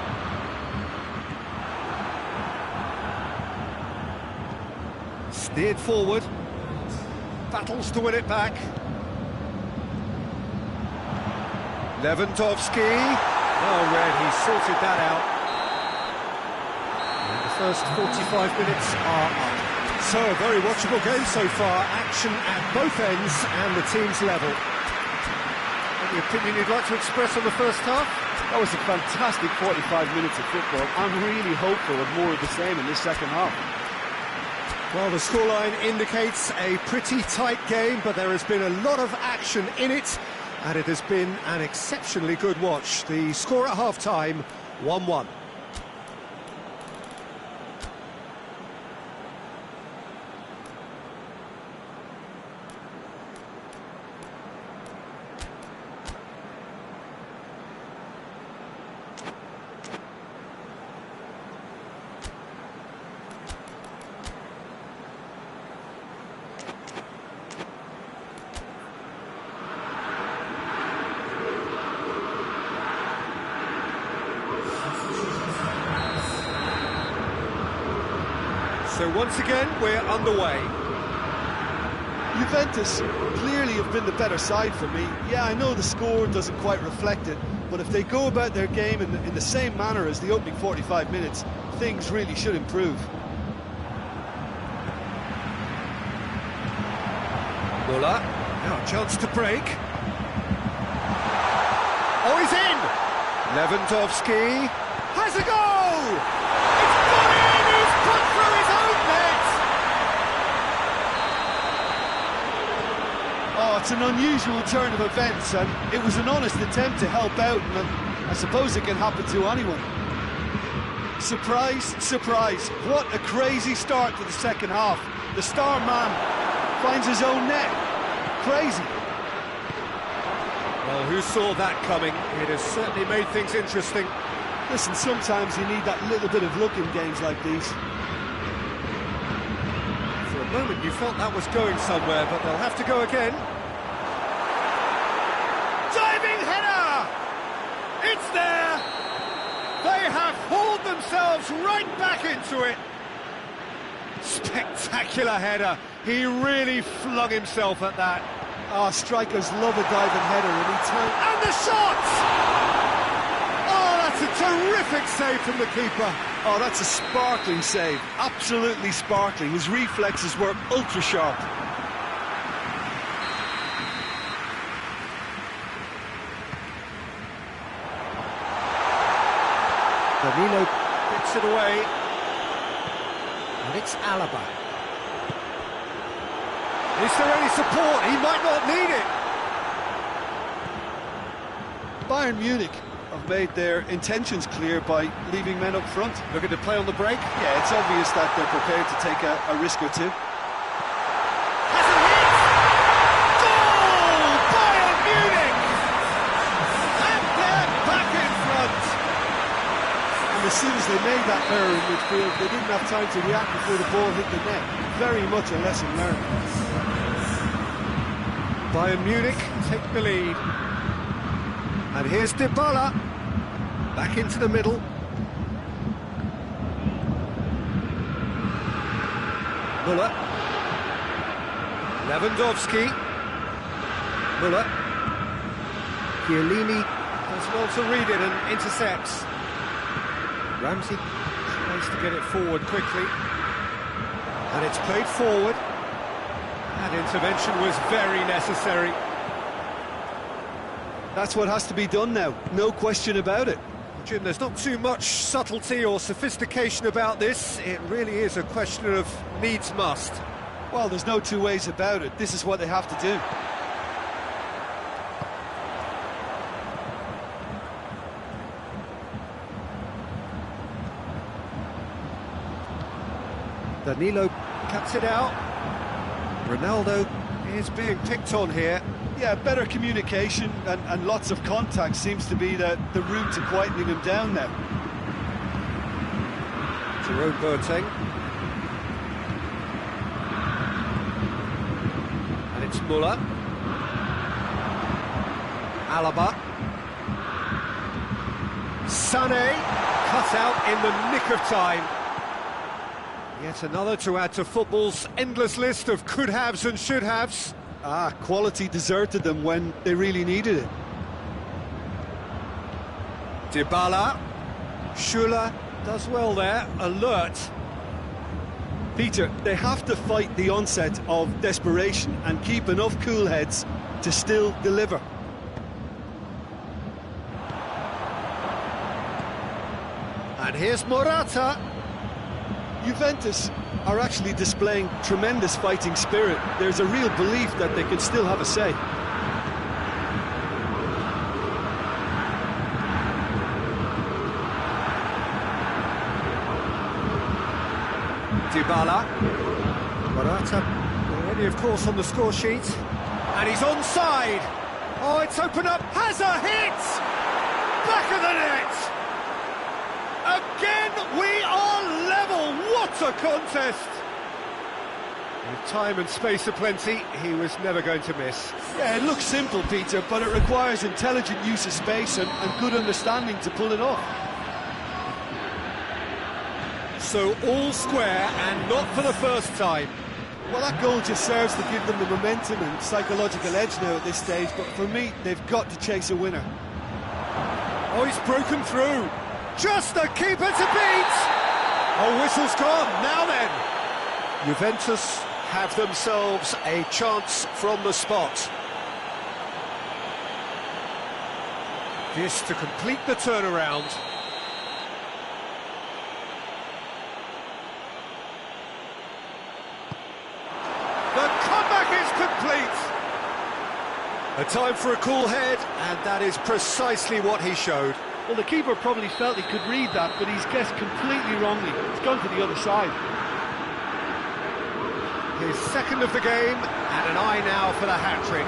Speaker 1: Steered forward. Battles to win it back. Lewandowski. Oh, Red, he sorted that out. And the first 45 minutes are up. So, a very watchable game so far. Action at both ends and the team's level. Any opinion you'd like to express on the first half?
Speaker 3: That was a fantastic 45 minutes of football. I'm really hopeful of more of the same in this second half.
Speaker 1: Well, the scoreline indicates a pretty tight game, but there has been a lot of action in it, and it has been an exceptionally good watch. The score at half-time, 1-1. So once again, we're underway.
Speaker 2: Juventus clearly have been the better side for me. Yeah, I know the score doesn't quite reflect it, but if they go about their game in the same manner as the opening 45 minutes, things really should improve.
Speaker 1: Muller, now a chance to break. Oh, he's in! Lewandowski has a goal! It's gone in! He's put through his own net!
Speaker 2: Oh, it's an unusual turn of events, and it was an honest attempt to help out, and I suppose it can happen to anyone. Surprise, surprise, what a crazy start to the second half. The star man finds his own net. Crazy.
Speaker 1: Well, who saw that coming? It has certainly made things interesting.
Speaker 2: Listen, sometimes you need that little bit of luck in games like these.
Speaker 1: For a moment you felt that was going somewhere, but they'll have to go again. Diving header! It's there! They have hauled themselves right back into it. Spectacular header. He really flung himself at that.
Speaker 2: Oh, strikers love a diving header, and he turned...
Speaker 1: And the shot! Oh, that's a terrific save from the keeper.
Speaker 2: Oh, that's a sparkling save. Absolutely sparkling. His reflexes were ultra sharp.
Speaker 1: Danilo gets it away. And it's Alaba. Is there any support? He might not need it.
Speaker 2: Bayern Munich have made their intentions clear by leaving men up front.
Speaker 1: Looking to play on the break.
Speaker 2: Yeah, it's obvious that they're prepared to take a risk or two.
Speaker 1: Has a hit! Goal! Bayern Munich! And they're back in front.
Speaker 2: And as soon as they made that error in midfield, they didn't have time to react before the ball hit the net. Very much a lesson learned.
Speaker 1: Bayern Munich take the lead. And here's Dybala. Back into the middle. Muller. Lewandowski. Muller. Chiellini does well to read it and intercepts. Ramsey tries to get it forward quickly. And it's played forward. That intervention was very necessary.
Speaker 2: That's what has to be done now, no question about it.
Speaker 1: Jim, there's not too much subtlety or sophistication about this. It really is a question of needs must.
Speaker 2: Well, there's no two ways about it. This is what they have to do.
Speaker 1: Danilo cuts it out. Ronaldo is being picked on here.
Speaker 2: Yeah, better communication and lots of contact seems to be the route to quietening him down now.
Speaker 1: Jerome Boateng. And it's Muller. Alaba. Sané, cut out in the nick of time. Yet another to add to football's endless list of could-haves and should-haves.
Speaker 2: Quality deserted them when they really needed it.
Speaker 1: Dybala. Schürrle does well there, alert.
Speaker 2: Peter, they have to fight the onset of desperation and keep enough cool heads to still deliver.
Speaker 1: And here's Morata.
Speaker 2: Juventus are actually displaying tremendous fighting spirit. There's a real belief that they can still have a say.
Speaker 1: Dybala. Morata already, of course, on the score sheet. And he's onside. Oh, it's opened up. Has a hit! Back of the net! Again, we are level. What a contest! With time and space aplenty, he was never going to miss.
Speaker 2: Yeah, it looks simple, Peter, but it requires intelligent use of space and good understanding to pull it off.
Speaker 1: So all square, and not for the first time.
Speaker 2: Well, that goal just serves to give them the momentum and psychological edge now at this stage, but for me, they've got to chase a winner.
Speaker 1: Oh, he's broken through. Just the keeper to beat! Oh, whistle's gone. Now then. Juventus have themselves a chance from the spot. This to complete the turnaround. The comeback is complete! A time for a cool head, and that is precisely what he showed.
Speaker 2: Well, the keeper probably felt he could read that, but he's guessed completely wrongly. It's gone to the other side.
Speaker 1: His second of the game, and an eye now for the hat-trick.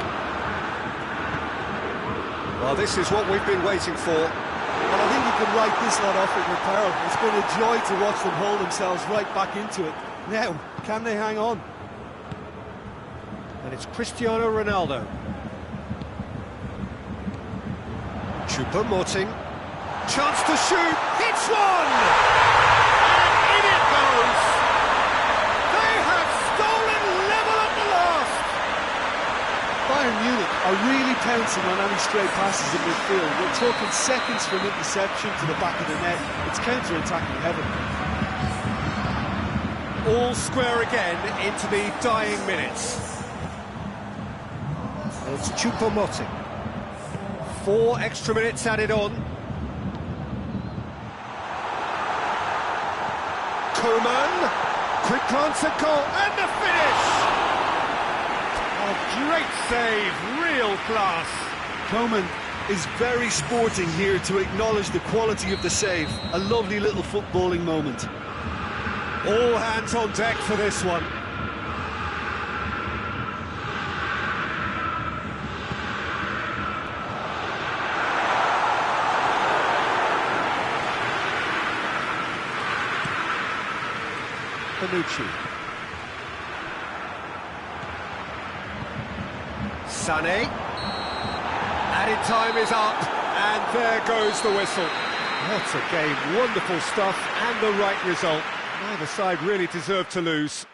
Speaker 1: Well, this is what we've been waiting for.
Speaker 2: Well, I think you can write this lot off with Reparo. It's been a joy to watch them hold themselves right back into it. Now, can they hang on?
Speaker 1: And it's Cristiano Ronaldo. Choupo-Moting. Chance to shoot, hits one! And in it goes! They have stolen level at the last!
Speaker 2: Bayern Munich are really pouncing on any stray passes in midfield. We're talking seconds from interception to the back of the net. It's counter-attacking heaven.
Speaker 1: All square again into the dying minutes. It's Choupo-Moting. 4 extra minutes added on. Koeman, quick glance at goal, and the finish! A great save, real class.
Speaker 2: Koeman is very sporting here to acknowledge the quality of the save. A lovely little footballing moment.
Speaker 1: All hands on deck for this one. Bonucci. Sané. Added time is up, and there goes the whistle. What a game, wonderful stuff, and the right result. Neither side really deserved to lose.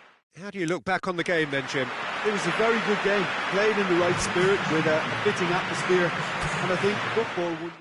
Speaker 1: How do you look back on the game then, Jim?
Speaker 2: It was a very good game, played in the right spirit with a fitting atmosphere, and I think football would...